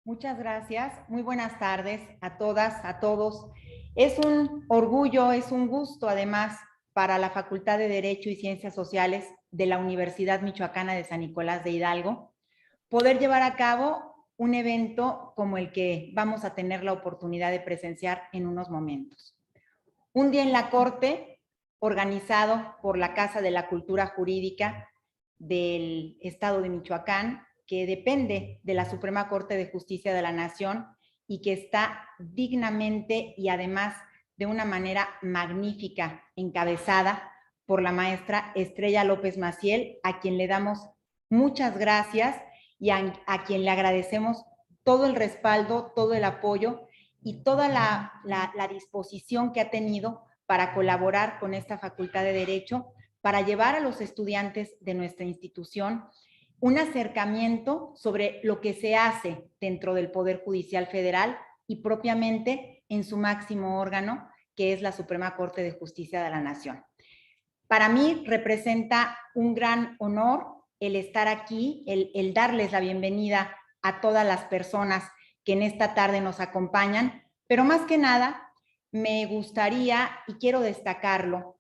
Muchas gracias. Muy buenas tardes a todas, a todos. Es un orgullo, es un gusto, además, para la Facultad de Derecho y Ciencias Sociales de la Universidad Michoacana de San Nicolás de Hidalgo, poder llevar a cabo un evento como el que vamos a tener la oportunidad de presenciar en unos momentos. Un día en la Corte, organizado por la Casa de la Cultura Jurídica del Estado de Michoacán, que depende de la Suprema Corte de Justicia de la Nación y que está dignamente y además de una manera magnífica encabezada por la maestra Estrella López Maciel, a quien le damos muchas gracias y a quien le agradecemos todo el respaldo, todo el apoyo y toda la disposición que ha tenido para colaborar con esta Facultad de Derecho, para llevar a los estudiantes de nuestra institución un acercamiento sobre lo que se hace dentro del Poder Judicial Federal y propiamente en su máximo órgano, que es la Suprema Corte de Justicia de la Nación. Para mí representa un gran honor el estar aquí, el darles la bienvenida a todas las personas que en esta tarde nos acompañan, pero más que nada me gustaría, y quiero destacarlo,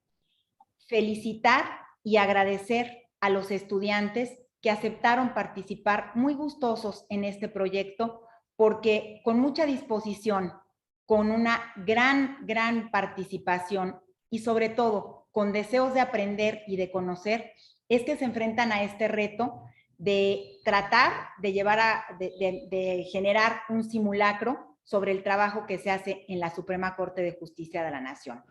felicitar y agradecer a los estudiantes que aceptaron participar muy gustosos en este proyecto, porque con mucha disposición, con una gran participación y sobre todo con deseos de aprender y de conocer, es que se enfrentan a este reto de tratar de de generar un simulacro sobre el trabajo que se hace en la Suprema Corte de Justicia de la Nación.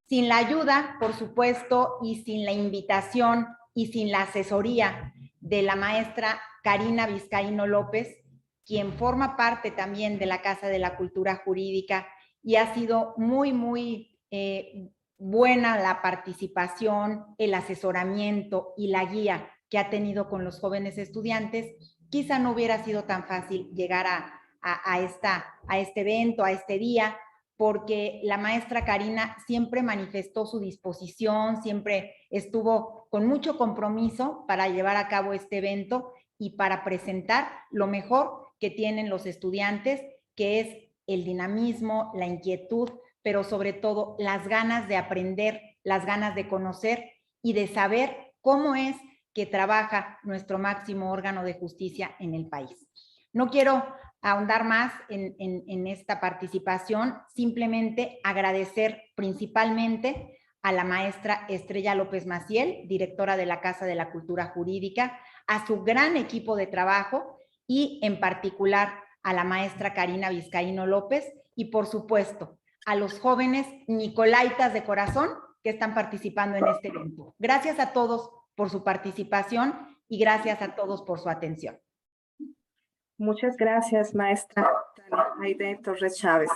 Sin la ayuda, por supuesto, y sin la invitación y sin la asesoría de la maestra Karina Vizcaíno López, quien forma parte también de la Casa de la Cultura Jurídica y ha sido muy buena la participación, el asesoramiento y la guía que ha tenido con los jóvenes estudiantes, quizá no hubiera sido tan fácil llegar a este evento, a este día, porque la maestra Karina siempre manifestó su disposición, siempre estuvo con mucho compromiso para llevar a cabo este evento y para presentar lo mejor que tienen los estudiantes, que es el dinamismo, la inquietud, pero sobre todo las ganas de aprender, las ganas de conocer y de saber cómo es que trabaja nuestro máximo órgano de justicia en el país. No quiero ahondar más en esta participación, simplemente agradecer principalmente a la maestra Estrella López Maciel, directora de la Casa de la Cultura Jurídica, a su gran equipo de trabajo y en particular a la maestra Karina Vizcaíno López y por supuesto a los jóvenes nicolaitas de corazón que están participando en este evento. Gracias a todos por su participación y gracias a todos por su atención. Muchas gracias, maestra Tania Aide Torres Chávez.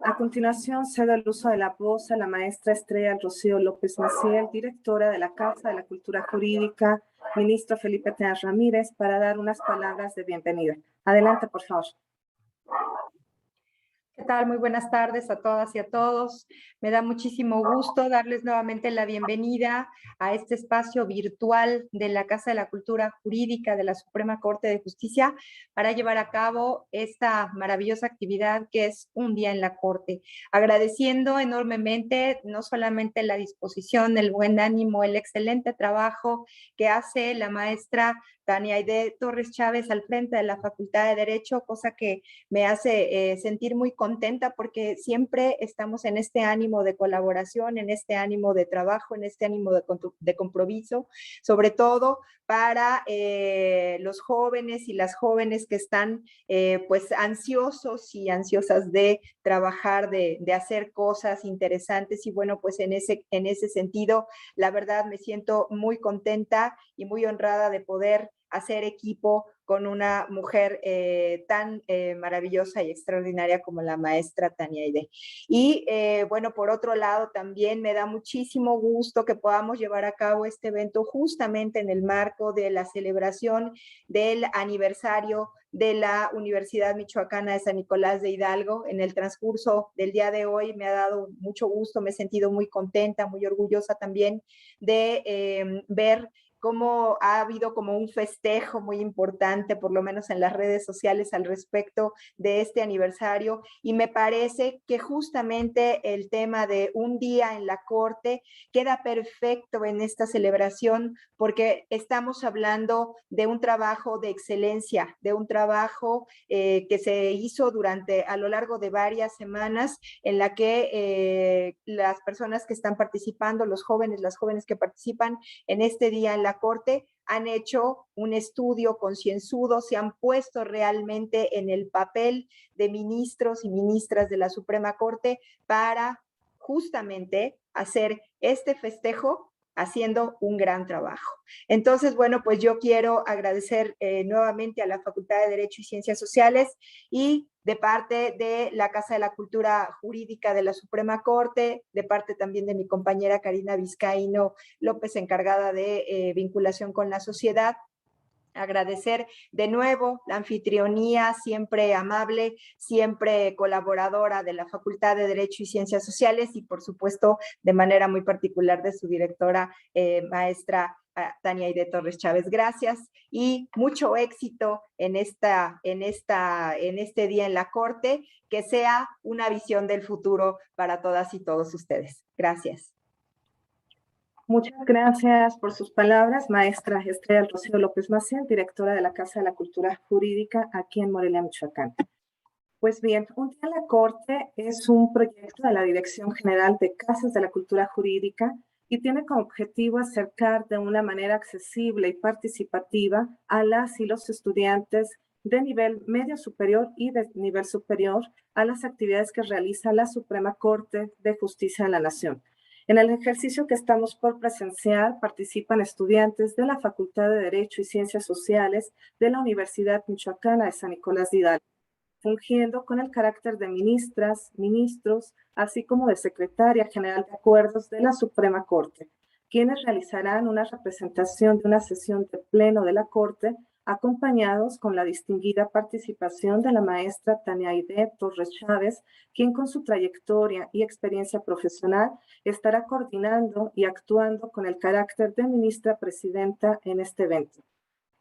A continuación, cedo el uso de la voz a la maestra Estrella Rocío López Maciel, directora de la Casa de la Cultura Jurídica, ministro Felipe Tenas Ramírez, para dar unas palabras de bienvenida. Adelante, por favor. ¿Qué tal? Muy buenas tardes a todas y a todos. Me da muchísimo gusto darles nuevamente la bienvenida a este espacio virtual de la Casa de la Cultura Jurídica de la Suprema Corte de Justicia para llevar a cabo esta maravillosa actividad que es un día en la Corte. Agradeciendo enormemente no solamente la disposición, el buen ánimo, el excelente trabajo que hace la maestra Tania Aide Torres Chávez al frente de la Facultad de Derecho, cosa que me hace sentir muy contenta porque siempre estamos en este ánimo de colaboración, en este ánimo de trabajo, en este ánimo de compromiso, sobre todo para los jóvenes y las jóvenes que están pues ansiosos y ansiosas de trabajar, de hacer cosas interesantes y bueno, pues en ese sentido, la verdad me siento muy contenta y muy honrada de poder hacer equipo con una mujer tan maravillosa y extraordinaria como la maestra Tania Aide. Y bueno, por otro lado, también me da muchísimo gusto que podamos llevar a cabo este evento justamente en el marco de la celebración del aniversario de la Universidad Michoacana de San Nicolás de Hidalgo. En el transcurso del día de hoy me ha dado mucho gusto, me he sentido muy contenta, muy orgullosa también de ver cómo ha habido como un festejo muy importante, por lo menos en las redes sociales, al respecto de este aniversario. Y me parece que justamente el tema de un día en la Corte queda perfecto en esta celebración, porque estamos hablando de un trabajo de excelencia, de un trabajo que se hizo a lo largo de varias semanas, en la que las personas que están participando, los jóvenes, las jóvenes que participan en este día en la Corte, han hecho un estudio concienzudo, se han puesto realmente en el papel de ministros y ministras de la Suprema Corte para justamente hacer este festejo haciendo un gran trabajo. Entonces, bueno, pues yo quiero agradecer nuevamente a la Facultad de Derecho y Ciencias Sociales y de parte de la Casa de la Cultura Jurídica de la Suprema Corte, de parte también de mi compañera Karina Vizcaíno López, encargada de vinculación con la sociedad. Agradecer de nuevo la anfitrionía siempre amable, siempre colaboradora de la Facultad de Derecho y Ciencias Sociales y por supuesto de manera muy particular de su directora, maestra Tania Aide Torres Chávez. Gracias y mucho éxito en este día en la Corte, que sea una visión del futuro para todas y todos ustedes. Gracias. Muchas gracias por sus palabras, maestra Estrella Rocío López Maciel, directora de la Casa de la Cultura Jurídica aquí en Morelia, Michoacán. Pues bien, Un día en la Corte es un proyecto de la Dirección General de Casas de la Cultura Jurídica y tiene como objetivo acercar de una manera accesible y participativa a las y los estudiantes de nivel medio superior y de nivel superior a las actividades que realiza la Suprema Corte de Justicia de la Nación. En el ejercicio que estamos por presenciar participan estudiantes de la Facultad de Derecho y Ciencias Sociales de la Universidad Michoacana de San Nicolás de Hidalgo, fungiendo con el carácter de ministras, ministros, así como de secretaria general de acuerdos de la Suprema Corte, quienes realizarán una representación de una sesión de pleno de la Corte, acompañados con la distinguida participación de la maestra Tania Aide Torres Chávez, quien con su trayectoria y experiencia profesional estará coordinando y actuando con el carácter de ministra presidenta en este evento.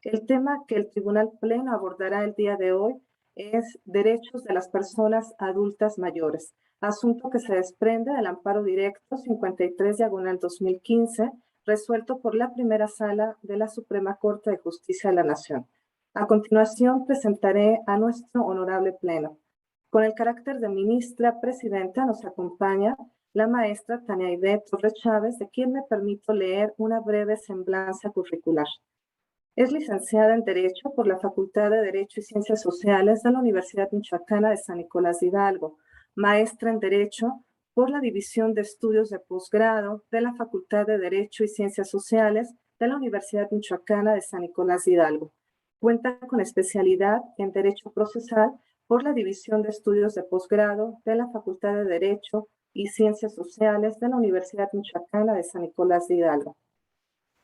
El tema que el Tribunal Pleno abordará el día de hoy es derechos de las personas adultas mayores, asunto que se desprende del amparo directo 53/2015, resuelto por la primera sala de la Suprema Corte de Justicia de la Nación. A continuación presentaré a nuestro honorable Pleno. Con el carácter de ministra presidenta nos acompaña la maestra Tania Aide Torres Chávez, de quien me permito leer una breve semblanza curricular. Es licenciada en Derecho por la Facultad de Derecho y Ciencias Sociales de la Universidad Michoacana de San Nicolás de Hidalgo, maestra en Derecho por la División de Estudios de Posgrado de la Facultad de Derecho y Ciencias Sociales de la Universidad Michoacana de San Nicolás de Hidalgo. Cuenta con especialidad en Derecho Procesal por la División de Estudios de Posgrado de la Facultad de Derecho y Ciencias Sociales de la Universidad Michoacana de San Nicolás de Hidalgo.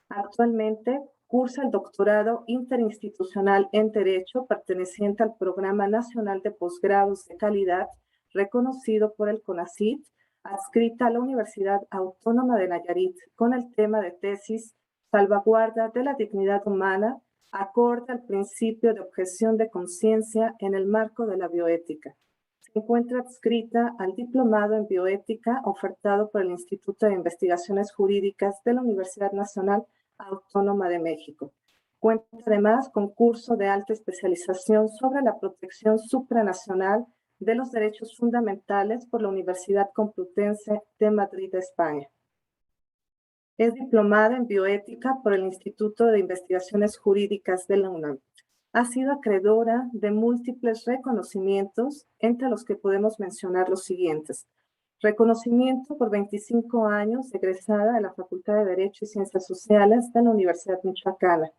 Actualmente cursa el doctorado interinstitucional en Derecho perteneciente al Programa Nacional de Posgrados de Calidad, reconocido por el CONACYT, adscrita a la Universidad Autónoma de Nayarit, con el tema de tesis Salvaguarda de la dignidad humana, acorde al principio de objeción de conciencia en el marco de la bioética. Se encuentra adscrita al diplomado en bioética ofertado por el Instituto de Investigaciones Jurídicas de la Universidad Nacional Autónoma de México. Cuenta además con curso de alta especialización sobre la protección supranacional de los derechos fundamentales por la Universidad Complutense de Madrid, España. Es diplomada en bioética por el Instituto de Investigaciones Jurídicas de la UNAM. Ha sido acreedora de múltiples reconocimientos, entre los que podemos mencionar los siguientes: reconocimiento por 25 años egresada de la Facultad de Derecho y Ciencias Sociales de la Universidad Michoacana.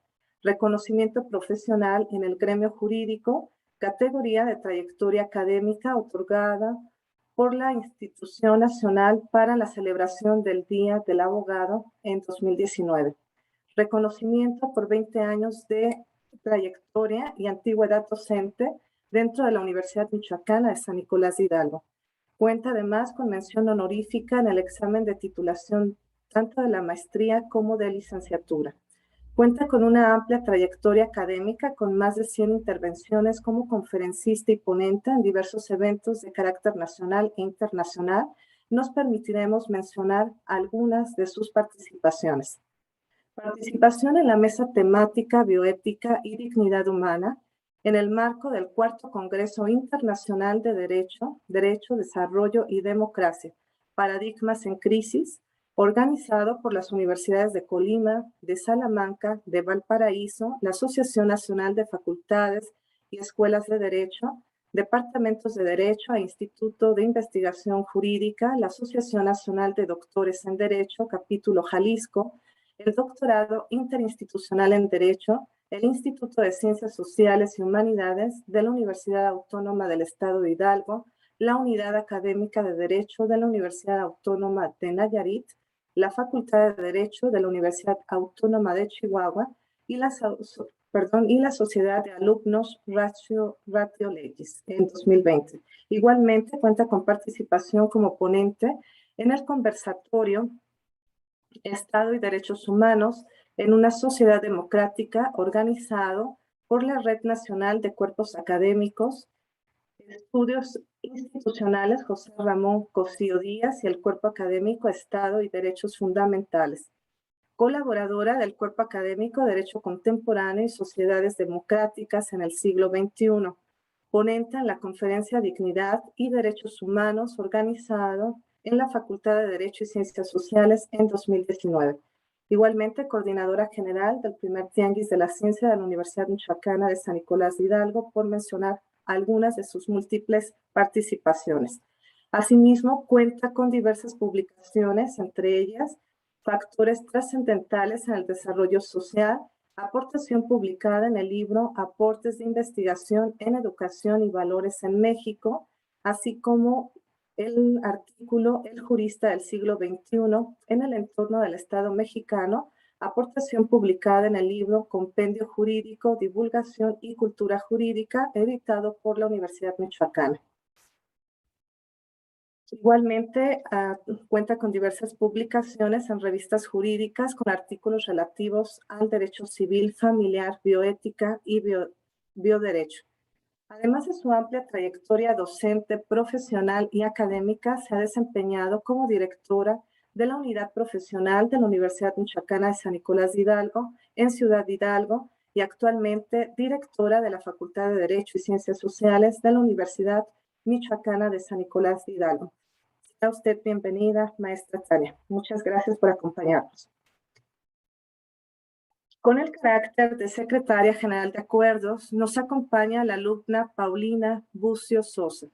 Reconocimiento profesional en el gremio jurídico, categoría de trayectoria académica otorgada por la Institución Nacional para la celebración del Día del Abogado en 2019. Reconocimiento por 20 años de trayectoria y antigüedad docente dentro de la Universidad Michoacana de San Nicolás de Hidalgo. Cuenta además con mención honorífica en el examen de titulación tanto de la maestría como de licenciatura. Cuenta con una amplia trayectoria académica con más de 100 intervenciones como conferencista y ponente en diversos eventos de carácter nacional e internacional. Nos permitiremos mencionar algunas de sus participaciones. Participación en la mesa temática Bioética y Dignidad Humana en el marco del Cuarto Congreso Internacional de Derecho, Desarrollo y Democracia, Paradigmas en Crisis, organizado por las universidades de Colima, de Salamanca, de Valparaíso, la Asociación Nacional de Facultades y Escuelas de Derecho, Departamentos de Derecho e Instituto de Investigación Jurídica, la Asociación Nacional de Doctores en Derecho, Capítulo Jalisco, el Doctorado Interinstitucional en Derecho, el Instituto de Ciencias Sociales y Humanidades de la Universidad Autónoma del Estado de Hidalgo, la Unidad Académica de Derecho de la Universidad Autónoma de Nayarit, la Facultad de Derecho de la Universidad Autónoma de Chihuahua y la Sociedad de Alumnos Ratio Legis en 2020. Igualmente cuenta con participación como ponente en el conversatorio Estado y Derechos Humanos en una sociedad democrática organizado por la Red Nacional de Cuerpos Académicos, Estudios Institucionales José Ramón Cosío Díaz y el Cuerpo Académico Estado y Derechos Fundamentales. Colaboradora del Cuerpo Académico Derecho Contemporáneo y Sociedades Democráticas en el siglo XXI. Ponente en la Conferencia Dignidad y Derechos Humanos organizado en la Facultad de Derecho y Ciencias Sociales en 2019. Igualmente, coordinadora general del primer Tianguis de la Ciencia de la Universidad Michoacana de San Nicolás de Hidalgo, por mencionar algunas de sus múltiples participaciones. Asimismo, cuenta con diversas publicaciones, entre ellas Factores trascendentales en el desarrollo social, aportación publicada en el libro Aportes de investigación en educación y valores en México, así como el artículo El jurista del siglo XXI en el entorno del Estado mexicano, aportación publicada en el libro Compendio Jurídico, Divulgación y Cultura Jurídica, editado por la Universidad Michoacana. Igualmente, cuenta con diversas publicaciones en revistas jurídicas con artículos relativos al derecho civil, familiar, bioética y bioderecho. Además de su amplia trayectoria docente, profesional y académica, se ha desempeñado como directora de la Unidad Profesional de la Universidad Michoacana de San Nicolás de Hidalgo en Ciudad Hidalgo y actualmente directora de la Facultad de Derecho y Ciencias Sociales de la Universidad Michoacana de San Nicolás de Hidalgo. Sea usted bienvenida, maestra Tania. Muchas gracias por acompañarnos. Con el carácter de secretaria general de acuerdos, nos acompaña la alumna Paulina Bucio Sosa.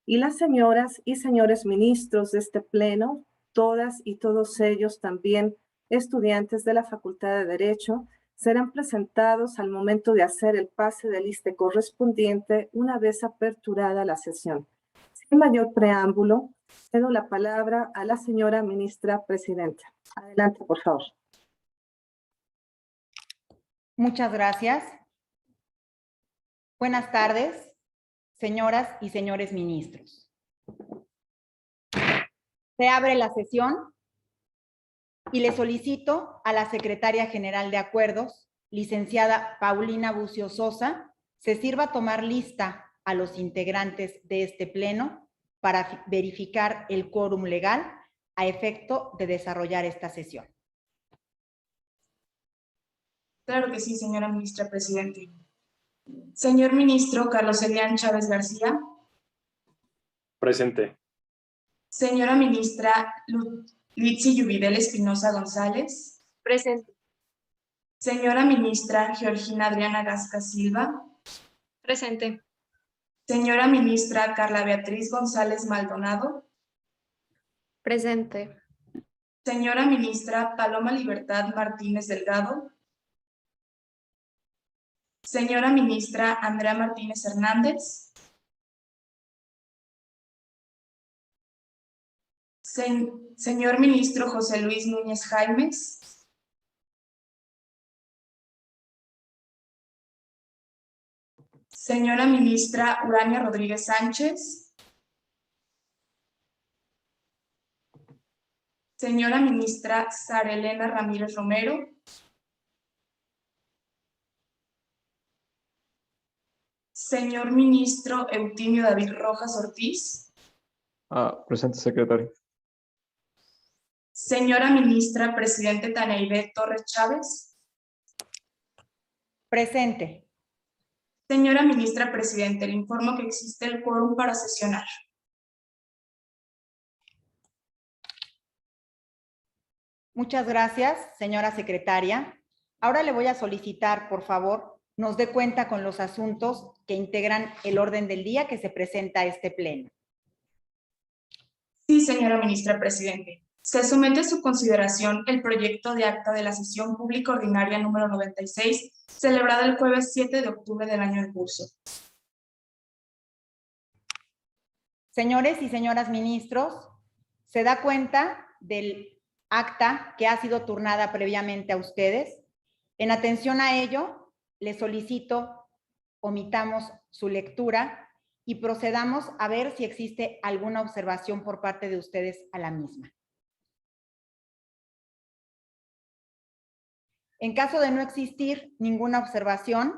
Y las señoras y señores ministros de este pleno, todas y todos ellos también estudiantes de la Facultad de Derecho, serán presentados al momento de hacer el pase de lista correspondiente una vez aperturada la sesión. Sin mayor preámbulo, cedo la palabra a la señora ministra presidenta. Adelante, por favor. Muchas gracias. Buenas tardes, señoras y señores ministros. Se abre la sesión y le solicito a la secretaria general de acuerdos, licenciada Paulina Bucio Sosa, se sirva tomar lista a los integrantes de este pleno para verificar el quórum legal a efecto de desarrollar esta sesión. Claro que sí, señora ministra presidente. Señor ministro Carlos Elián Chávez García. Presente. Señora ministra Litsi Yuvidel Espinosa González. Presente. Señora ministra Georgina Adriana Gasca Silva. Presente. Señora ministra Carla Beatriz González Maldonado. Presente. Señora ministra Paloma Libertad Martínez Delgado. Señora ministra Andrea Martínez Hernández. Señor ministro José Luis Núñez Jaimes. Señora ministra Urania Rodríguez Sánchez. Señora ministra Sara Elena Ramírez Romero. Señor ministro Eutimio David Rojas Ortiz. Presente, secretario. Señora ministra presidente Tanaibet Torres Chávez. Presente. Señora ministra presidente, le informo que existe el quórum para sesionar. Muchas gracias, señora secretaria. Ahora le voy a solicitar, por favor, nos dé cuenta con los asuntos que integran el orden del día que se presenta a este pleno. Sí, señora ministra presidente. Se somete a su consideración el proyecto de acta de la sesión pública ordinaria número 96, celebrada el jueves 7 de octubre del año en curso. Señores y señoras ministros, ¿se da cuenta del acta que ha sido turnada previamente a ustedes? En atención a ello, les solicito omitamos su lectura y procedamos a ver si existe alguna observación por parte de ustedes a la misma. En caso de no existir ninguna observación,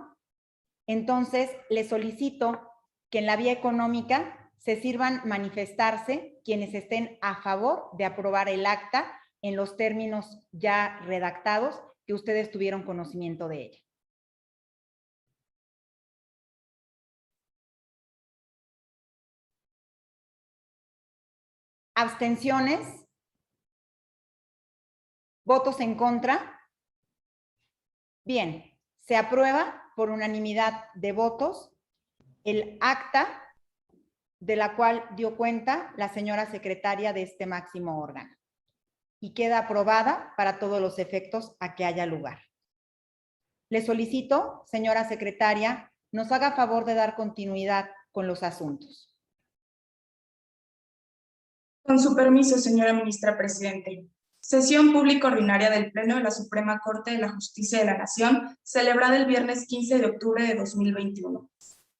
entonces les solicito que en la vía económica se sirvan manifestarse quienes estén a favor de aprobar el acta en los términos ya redactados que ustedes tuvieron conocimiento de ella. ¿Abstenciones? ¿Votos en contra? Bien, se aprueba por unanimidad de votos el acta de la cual dio cuenta la señora secretaria de este máximo órgano y queda aprobada para todos los efectos a que haya lugar. Le solicito, señora secretaria, nos haga favor de dar continuidad con los asuntos. Con su permiso, señora ministra presidente. Sesión pública ordinaria del Pleno de la Suprema Corte de la Justicia de la Nación, celebrada el viernes 15 de octubre de 2021.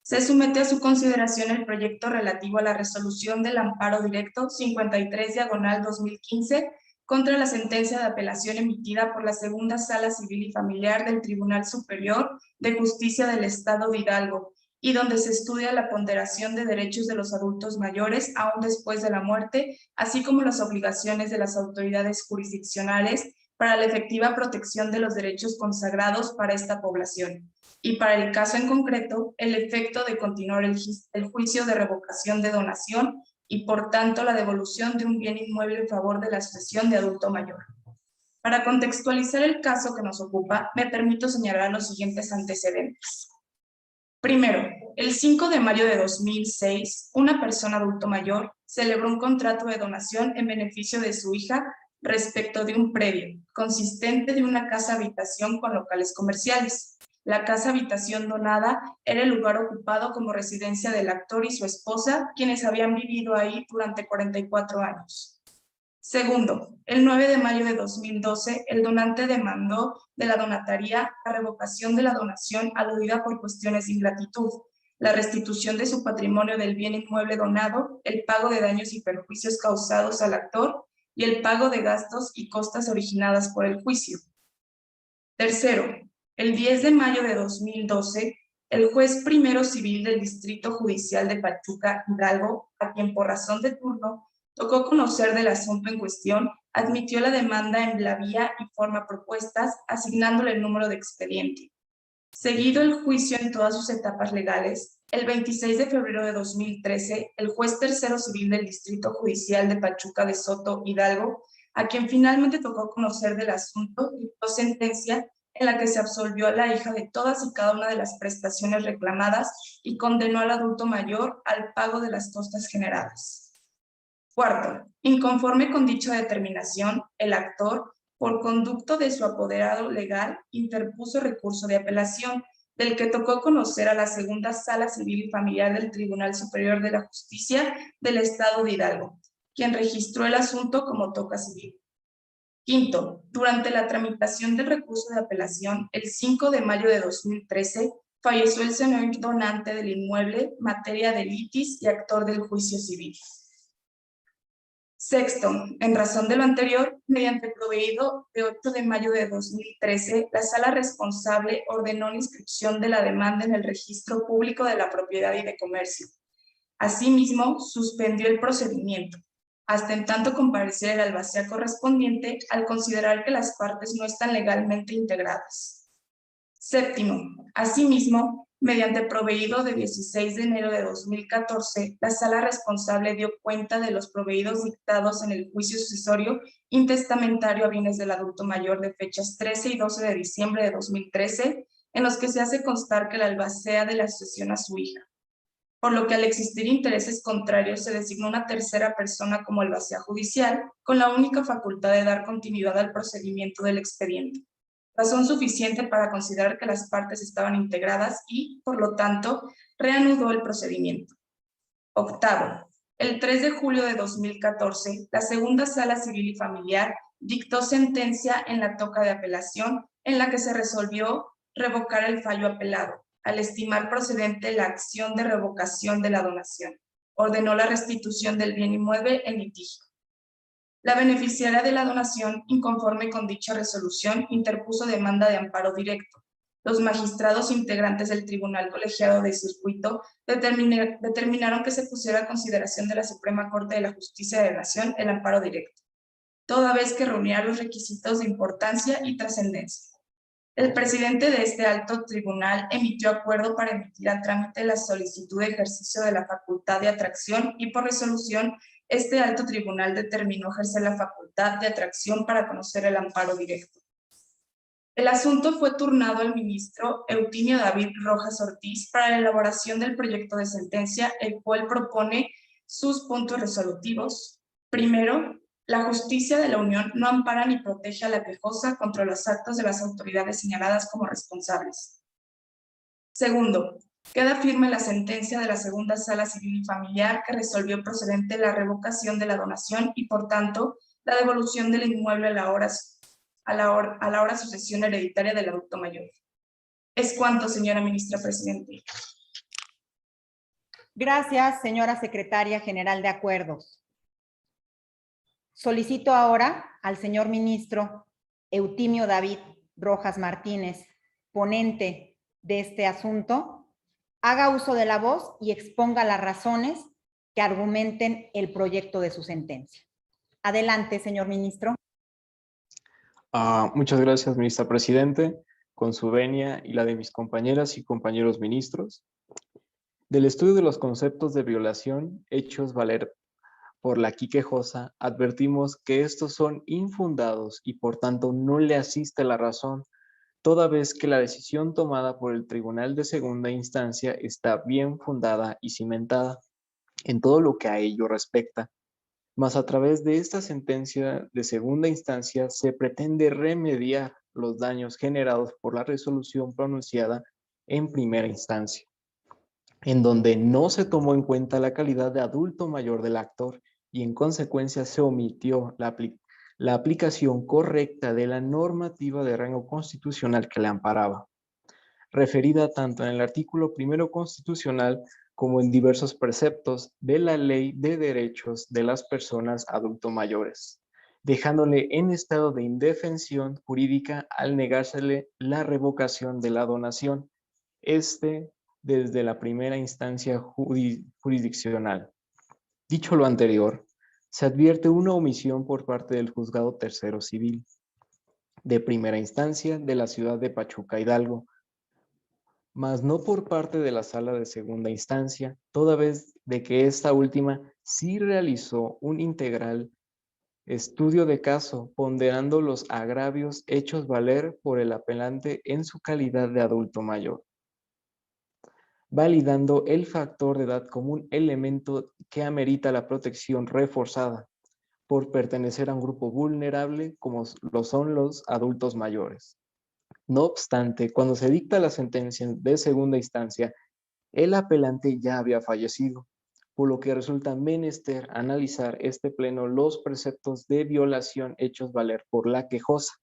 Se somete a su consideración el proyecto relativo a la resolución del amparo directo 53/2015 contra la sentencia de apelación emitida por la Segunda Sala Civil y Familiar del Tribunal Superior de Justicia del Estado de Hidalgo, y donde se estudia la ponderación de derechos de los adultos mayores aún después de la muerte, así como las obligaciones de las autoridades jurisdiccionales para la efectiva protección de los derechos consagrados para esta población, y para el caso en concreto, el efecto de continuar el juicio de revocación de donación y por tanto la devolución de un bien inmueble en favor de la asociación de adulto mayor. Para contextualizar el caso que nos ocupa, me permito señalar los siguientes antecedentes. Primero, el 5 de mayo de 2006, una persona adulto mayor celebró un contrato de donación en beneficio de su hija respecto de un predio, consistente de una casa-habitación con locales comerciales. La casa-habitación donada era el lugar ocupado como residencia del actor y su esposa, quienes habían vivido ahí durante 44 años. Segundo, el 9 de mayo de 2012, el donante demandó de la donataría la revocación de la donación aludida por cuestiones de ingratitud, la restitución de su patrimonio del bien inmueble donado, el pago de daños y perjuicios causados al actor y el pago de gastos y costas originadas por el juicio. Tercero, el 10 de mayo de 2012, el juez primero civil del Distrito Judicial de Pachuca, Hidalgo, a quien por razón de turno tocó conocer del asunto en cuestión, admitió la demanda en la vía y forma propuestas, asignándole el número de expediente. Seguido el juicio en todas sus etapas legales, el 26 de febrero de 2013, el juez tercero civil del Distrito Judicial de Pachuca de Soto, Hidalgo, a quien finalmente tocó conocer del asunto, dictó sentencia en la que se absolvió a la hija de todas y cada una de las prestaciones reclamadas y condenó al adulto mayor al pago de las costas generadas. Cuarto, inconforme con dicha determinación, el actor, por conducto de su apoderado legal, interpuso recurso de apelación, del que tocó conocer a la Segunda Sala Civil y Familiar del Tribunal Superior de la Justicia del Estado de Hidalgo, quien registró el asunto como toca civil. Quinto, durante la tramitación del recurso de apelación, el 5 de mayo de 2013, falleció el señor donante del inmueble, materia de litis y actor del juicio civil. Sexto, en razón de lo anterior, mediante proveído de 8 de mayo de 2013, la Sala Responsable ordenó la inscripción de la demanda en el Registro Público de la Propiedad y de Comercio. Asimismo, suspendió el procedimiento, hasta en tanto compareciera el albacea correspondiente al considerar que las partes no están legalmente integradas. Séptimo, asimismo, mediante proveído de 16 de enero de 2014, la Sala Responsable dio cuenta de los proveídos dictados en el juicio sucesorio intestamentario a bienes del adulto mayor de fechas 13 y 12 de diciembre de 2013, en los que se hace constar que el albacea de la sucesión a su hija. Por lo que al existir intereses contrarios se designó una tercera persona como albacea judicial, con la única facultad de dar continuidad al procedimiento del expediente. Razón suficiente para considerar que las partes estaban integradas y, por lo tanto, reanudó el procedimiento. Octavo, el 3 de julio de 2014, la Segunda Sala Civil y Familiar dictó sentencia en la toca de apelación en la que se resolvió revocar el fallo apelado, al estimar procedente la acción de revocación de la donación. Ordenó la restitución del bien inmueble en litigio. La beneficiaria de la donación, inconforme con dicha resolución, interpuso demanda de amparo directo. Los magistrados integrantes del Tribunal Colegiado de Circuito determinaron que se pusiera a consideración de la Suprema Corte de la Justicia de la Nación el amparo directo, toda vez que reunía los requisitos de importancia y trascendencia. El presidente de este alto tribunal emitió acuerdo para emitir a trámite la solicitud de ejercicio de la facultad de atracción y por resolución, este alto tribunal determinó ejercer la facultad de atracción para conocer el amparo directo. El asunto fue turnado al ministro Eutimio David Rojas Ortiz para la elaboración del proyecto de sentencia, el cual propone sus puntos resolutivos. Primero, la justicia de la Unión no ampara ni protege a la quejosa contra los actos de las autoridades señaladas como responsables. Segundo, queda firme la sentencia de la Segunda Sala Civil y Familiar que resolvió procedente la revocación de la donación y, por tanto, la devolución del inmueble a la hora sucesión hereditaria del adulto mayor. Es cuanto, señora ministra presidente. Gracias, señora secretaria general de Acuerdos. Solicito ahora al señor ministro Eutimio David Rojas Martínez, ponente de este asunto, haga uso de la voz y exponga las razones que argumenten el proyecto de su sentencia. Adelante, señor ministro. Muchas gracias, ministra presidente, con su venia y la de mis compañeras y compañeros ministros. Del estudio de los conceptos de violación hechos valer por la aquí quejosa, advertimos que estos son infundados y por tanto no le asiste la razón, toda vez que la decisión tomada por el Tribunal de Segunda Instancia está bien fundada y cimentada en todo lo que a ello respecta. Mas a través de esta sentencia de segunda instancia se pretende remediar los daños generados por la resolución pronunciada en primera instancia, en donde no se tomó en cuenta la calidad de adulto mayor del actor y en consecuencia se omitió la aplicación correcta de la normativa de rango constitucional que le amparaba, referida tanto en el artículo 1 constitucional como en diversos preceptos de la Ley de Derechos de las Personas Adulto Mayores, dejándole en estado de indefensión jurídica al negársele la revocación de la donación, desde la primera instancia jurisdiccional. Dicho lo anterior, se advierte una omisión por parte del Juzgado Tercero Civil de primera instancia de la ciudad de Pachuca, Hidalgo, mas no por parte de la Sala de Segunda Instancia, toda vez de que esta última sí realizó un integral estudio de caso, ponderando los agravios hechos valer por el apelante en su calidad de adulto mayor, validando el factor de edad como un elemento que amerita la protección reforzada por pertenecer a un grupo vulnerable como lo son los adultos mayores. No obstante, cuando se dicta la sentencia de segunda instancia, el apelante ya había fallecido, por lo que resulta menester analizar este pleno los preceptos de violación hechos valer por la quejosa,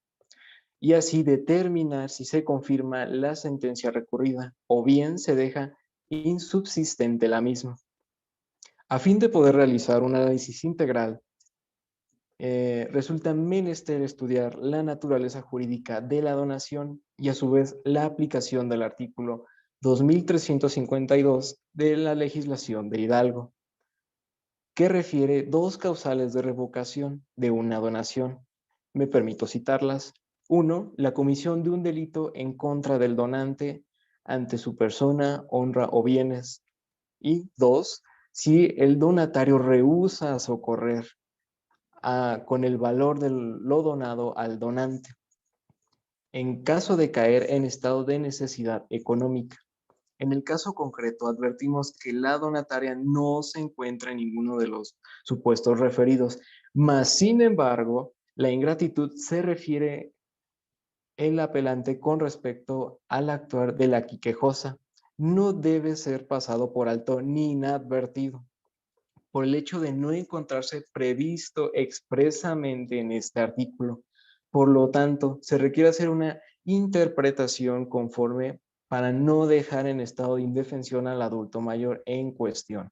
y así determinar si se confirma la sentencia recurrida o bien se deja insubsistente la misma. A fin de poder realizar un análisis integral resulta menester estudiar la naturaleza jurídica de la donación y a su vez la aplicación del artículo 2352 de la legislación de Hidalgo, que refiere dos causales de revocación de una donación. Me permito citarlas. 1. La comisión de un delito en contra del donante ante su persona, honra o bienes. Y 2. Si el donatario rehúsa socorrer con el valor de lo donado al donante, en caso de caer en estado de necesidad económica. En el caso concreto, advertimos que la donataria no se encuentra en ninguno de los supuestos referidos, mas sin embargo, la ingratitud se refiere el apelante con respecto al actuar de la quiquejosa. No debe ser pasado por alto ni inadvertido, por el hecho de no encontrarse previsto expresamente en este artículo. Por lo tanto, se requiere hacer una interpretación conforme para no dejar en estado de indefensión al adulto mayor en cuestión,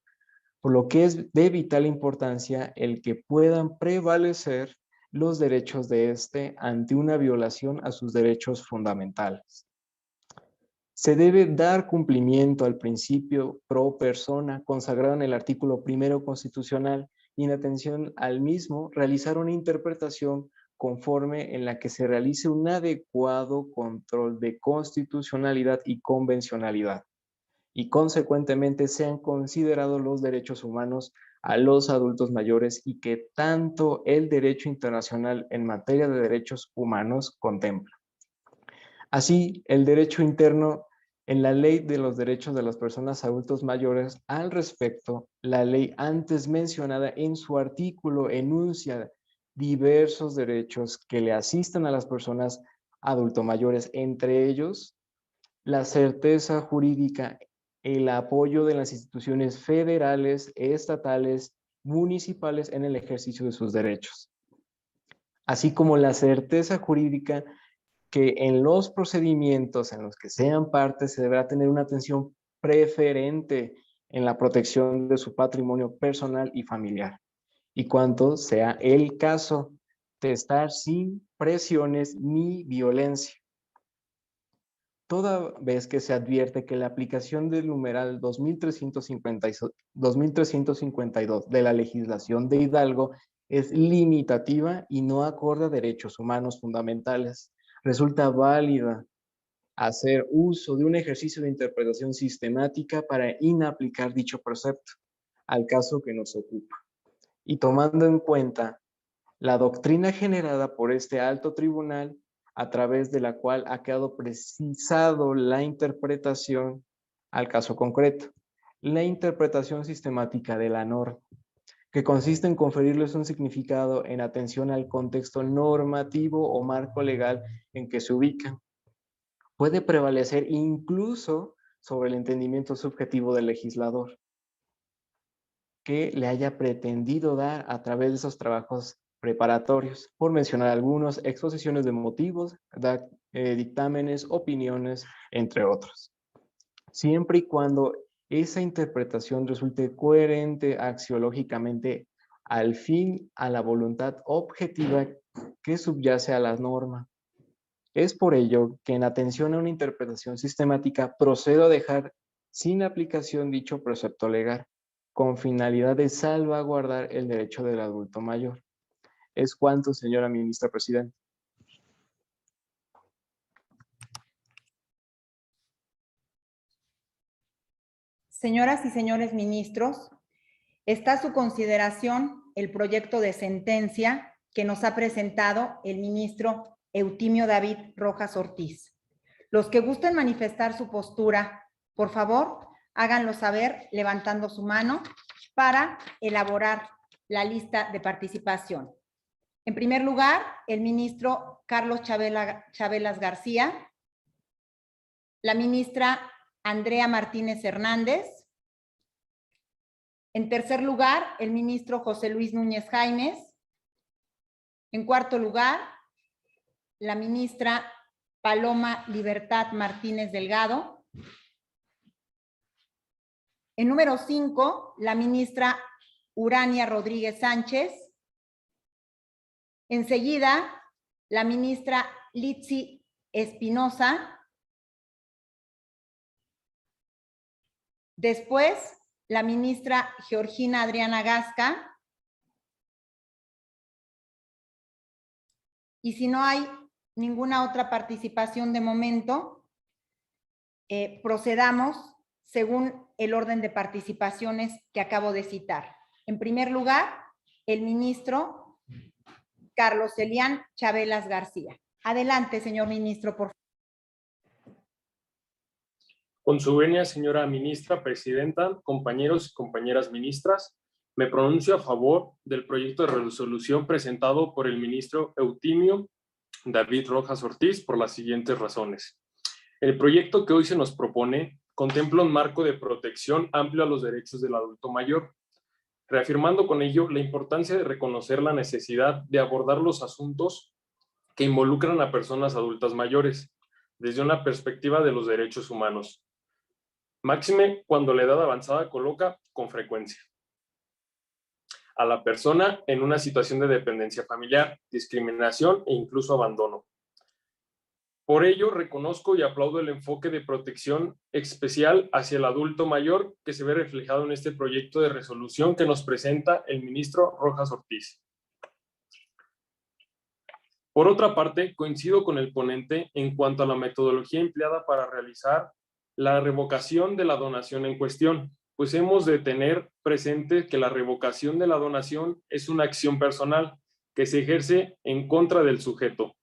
por lo que es de vital importancia el que puedan prevalecer los derechos de éste ante una violación a sus derechos fundamentales. Se debe dar cumplimiento al principio pro persona consagrado en el artículo 1 constitucional y en atención al mismo realizar una interpretación conforme en la que se realice un adecuado control de constitucionalidad y convencionalidad y consecuentemente sean considerados los derechos humanos a los adultos mayores y que tanto el derecho internacional en materia de derechos humanos contempla. Así, el derecho interno en la Ley de los Derechos de las Personas Adultos Mayores, al respecto, la ley antes mencionada en su artículo enuncia diversos derechos que le asistan a las personas adultos mayores, entre ellos la certeza jurídica, el apoyo de las instituciones federales, estatales, municipales en el ejercicio de sus derechos, así como la certeza jurídica que en los procedimientos en los que sean parte se deberá tener una atención preferente en la protección de su patrimonio personal y familiar. Y cuanto sea el caso, de estar sin presiones ni violencia. Toda vez que se advierte que la aplicación del numeral 2352 de la legislación de Hidalgo es limitativa y no acorde a derechos humanos fundamentales, resulta válida hacer uso de un ejercicio de interpretación sistemática para inaplicar dicho precepto al caso que nos ocupa. Y tomando en cuenta la doctrina generada por este alto tribunal, a través de la cual ha quedado precisado la interpretación al caso concreto, la interpretación sistemática de la norma, que consiste en conferirles un significado en atención al contexto normativo o marco legal en que se ubican. Puede prevalecer incluso sobre el entendimiento subjetivo del legislador, que le haya pretendido dar a través de esos trabajos preparatorios, por mencionar algunos, exposiciones de motivos, dictámenes, opiniones, entre otros. Siempre y cuando esa interpretación resulte coherente axiológicamente al fin a la voluntad objetiva que subyace a la norma. Es por ello que en atención a una interpretación sistemática procedo a dejar sin aplicación dicho precepto legal, con finalidad de salvaguardar el derecho del adulto mayor. Es cuanto, señora ministra presidenta. Señoras y señores ministros, está a su consideración el proyecto de sentencia que nos ha presentado el ministro Eutimio David Rojas Ortiz. Los que gusten manifestar su postura, por favor, háganlo saber levantando su mano para elaborar la lista de participación. En primer lugar, el ministro Carlos Chabelas García, la ministra Andrea Martínez Hernández. En tercer lugar, el ministro José Luis Núñez Jaimes. En cuarto lugar, la ministra Paloma Libertad Martínez Delgado. En número 5, la ministra Urania Rodríguez Sánchez. Enseguida, la ministra Litsi Espinosa. Después, la ministra Georgina Adriana Gasca. Y si no hay ninguna otra participación de momento, procedamos según el orden de participaciones que acabo de citar. En primer lugar, el ministro Carlos Elián Chabelas García. Adelante, señor ministro, por favor. Con su venia, señora ministra, presidenta, compañeros y compañeras ministras, me pronuncio a favor del proyecto de resolución presentado por el ministro Eutimio David Rojas Ortiz por las siguientes razones. El proyecto que hoy se nos propone contempla un marco de protección amplio a los derechos del adulto mayor, reafirmando con ello la importancia de reconocer la necesidad de abordar los asuntos que involucran a personas adultas mayores desde una perspectiva de los derechos humanos. Máxime cuando la edad avanzada coloca con frecuencia a la persona en una situación de dependencia familiar, discriminación e incluso abandono. Por ello, reconozco y aplaudo el enfoque de protección especial hacia el adulto mayor que se ve reflejado en este proyecto de resolución que nos presenta el ministro Rojas Ortiz. Por otra parte, coincido con el ponente en cuanto a la metodología empleada para realizar la revocación de la donación en cuestión, pues hemos de tener presente que la revocación de la donación es una acción personal que se ejerce en contra del sujeto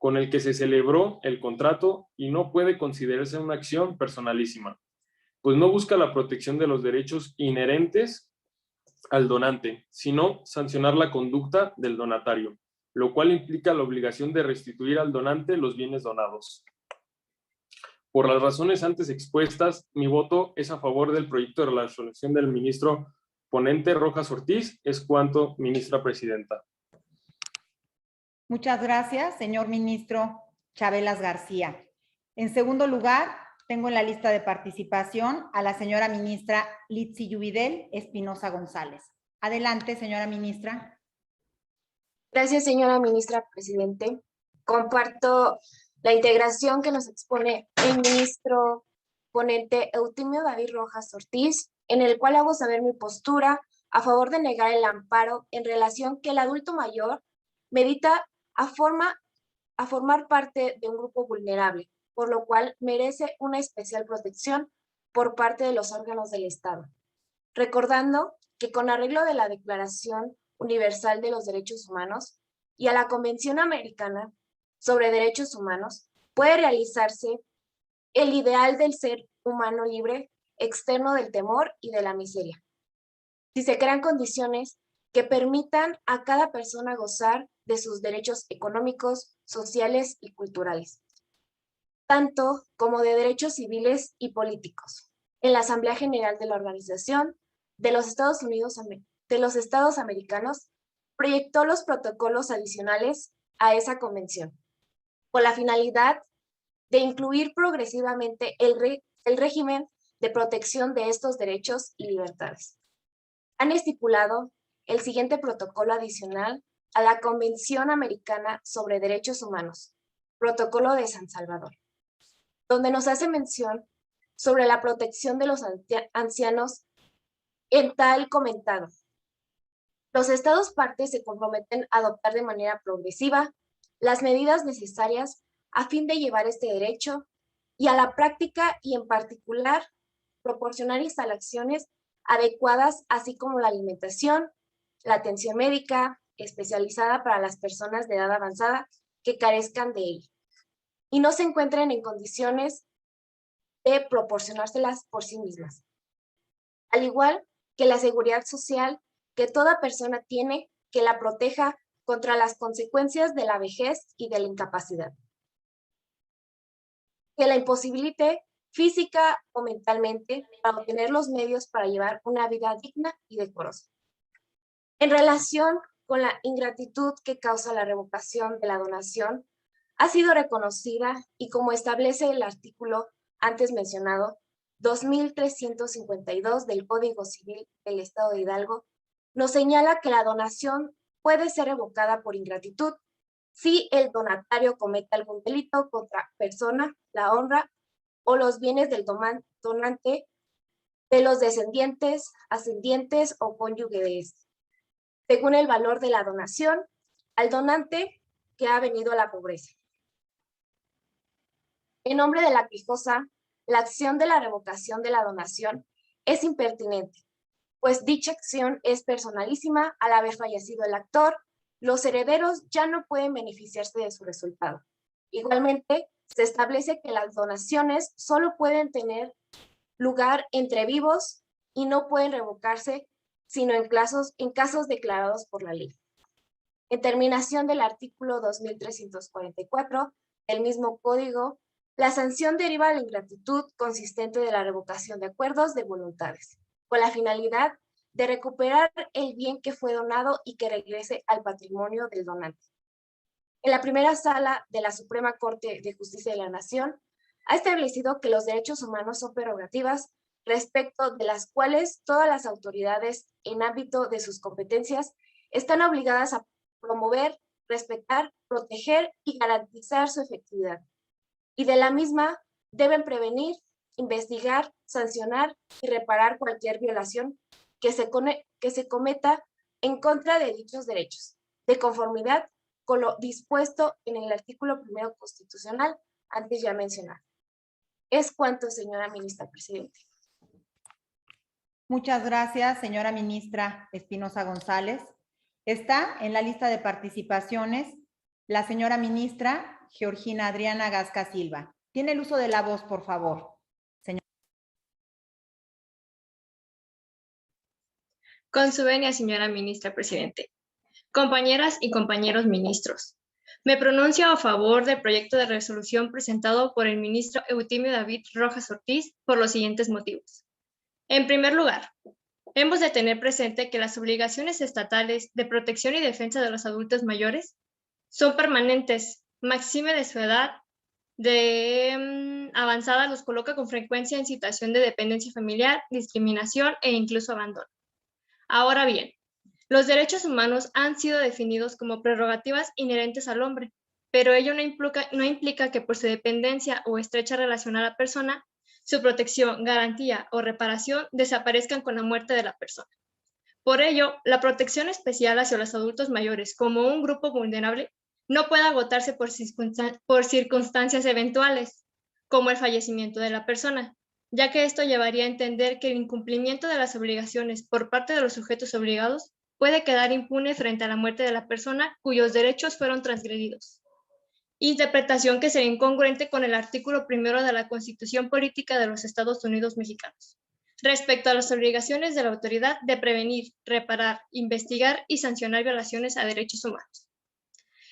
con el que se celebró el contrato y no puede considerarse una acción personalísima, pues no busca la protección de los derechos inherentes al donante, sino sancionar la conducta del donatario, lo cual implica la obligación de restituir al donante los bienes donados. Por las razones antes expuestas, mi voto es a favor del proyecto de la resolución del ministro ponente Rojas Ortiz. Es cuanto, ministra presidenta. Muchas gracias, señor ministro Chabelas García. En segundo lugar, tengo en la lista de participación a la señora ministra Litsi Yuvidel Espinosa González. Adelante, señora ministra. Gracias, señora ministra presidente. Comparto la integración que nos expone el ministro ponente Eutimio David Rojas Ortiz, en el cual hago saber mi postura a favor de negar el amparo en relación que el adulto mayor merita a formar parte de un grupo vulnerable, por lo cual merece una especial protección por parte de los órganos del Estado. Recordando que con arreglo de la Declaración Universal de los Derechos Humanos y a la Convención Americana sobre Derechos Humanos, puede realizarse el ideal del ser humano libre, externo del temor y de la miseria. Si se crean condiciones que permitan a cada persona gozar de sus derechos económicos, sociales y culturales, tanto como de derechos civiles y políticos. En la Asamblea General de la Organización de los Estados Americanos proyectó los protocolos adicionales a esa convención, con la finalidad de incluir progresivamente el régimen de protección de estos derechos y libertades. Han estipulado el siguiente protocolo adicional a la Convención Americana sobre Derechos Humanos, Protocolo de San Salvador, donde nos hace mención sobre la protección de los ancianos en tal comentado. Los Estados partes se comprometen a adoptar de manera progresiva las medidas necesarias a fin de llevar este derecho y a la práctica y en particular proporcionar instalaciones adecuadas, así como la alimentación, la atención médica especializada para las personas de edad avanzada que carezcan de ella y no se encuentren en condiciones de proporcionárselas por sí mismas. Al igual que la seguridad social que toda persona tiene que la proteja contra las consecuencias de la vejez y de la incapacidad, que la imposibilite física o mentalmente para obtener los medios para llevar una vida digna y decorosa. En relación con la ingratitud que causa la revocación de la donación, ha sido reconocida y como establece el artículo antes mencionado, 2352 del Código Civil del Estado de Hidalgo, nos señala que la donación puede ser revocada por ingratitud si el donatario comete algún delito contra persona, la honra o los bienes del donante, de los descendientes, ascendientes o cónyuge de este, según el valor de la donación, al donante que ha venido a la pobreza. En nombre de la quejosa, la acción de la revocación de la donación es impertinente, pues dicha acción es personalísima al haber fallecido el actor. Los herederos ya no pueden beneficiarse de su resultado. Igualmente, se establece que las donaciones solo pueden tener lugar entre vivos y no pueden revocarse sino en casos declarados por la ley. En terminación del artículo 2344 del mismo código, la sanción deriva de la ingratitud consistente de la revocación de acuerdos de voluntades, con la finalidad de recuperar el bien que fue donado y que regrese al patrimonio del donante. En la primera sala de la Suprema Corte de Justicia de la Nación, ha establecido que los derechos humanos son prerrogativas respecto de las cuales todas las autoridades en ámbito de sus competencias están obligadas a promover, respetar, proteger y garantizar su efectividad. Y de la misma deben prevenir, investigar, sancionar y reparar cualquier violación que se cometa en contra de dichos derechos, de conformidad con lo dispuesto en el artículo 1 constitucional antes ya mencionado. Es cuanto, señora ministra presidente. Muchas gracias, señora ministra Espinosa González. Está en la lista de participaciones la señora ministra Georgina Adriana Gasca Silva. Tiene el uso de la voz, por favor. Con su venia, señora ministra presidente. Compañeras y compañeros ministros, me pronuncio a favor del proyecto de resolución presentado por el ministro Eutimio David Rojas Ortiz por los siguientes motivos. En primer lugar, hemos de tener presente que las obligaciones estatales de protección y defensa de los adultos mayores son permanentes, máxime de su edad avanzada los coloca con frecuencia en situación de dependencia familiar, discriminación e incluso abandono. Ahora bien, los derechos humanos han sido definidos como prerrogativas inherentes al hombre, pero ello no implica que por su dependencia o estrecha relación a la persona, su protección, garantía o reparación desaparezcan con la muerte de la persona. Por ello, la protección especial hacia los adultos mayores como un grupo vulnerable no puede agotarse por circunstancias eventuales, como el fallecimiento de la persona, ya que esto llevaría a entender que el incumplimiento de las obligaciones por parte de los sujetos obligados puede quedar impune frente a la muerte de la persona cuyos derechos fueron transgredidos. Interpretación que sería incongruente con el artículo 1 de la Constitución Política de los Estados Unidos Mexicanos, respecto a las obligaciones de la autoridad de prevenir, reparar, investigar y sancionar violaciones a derechos humanos.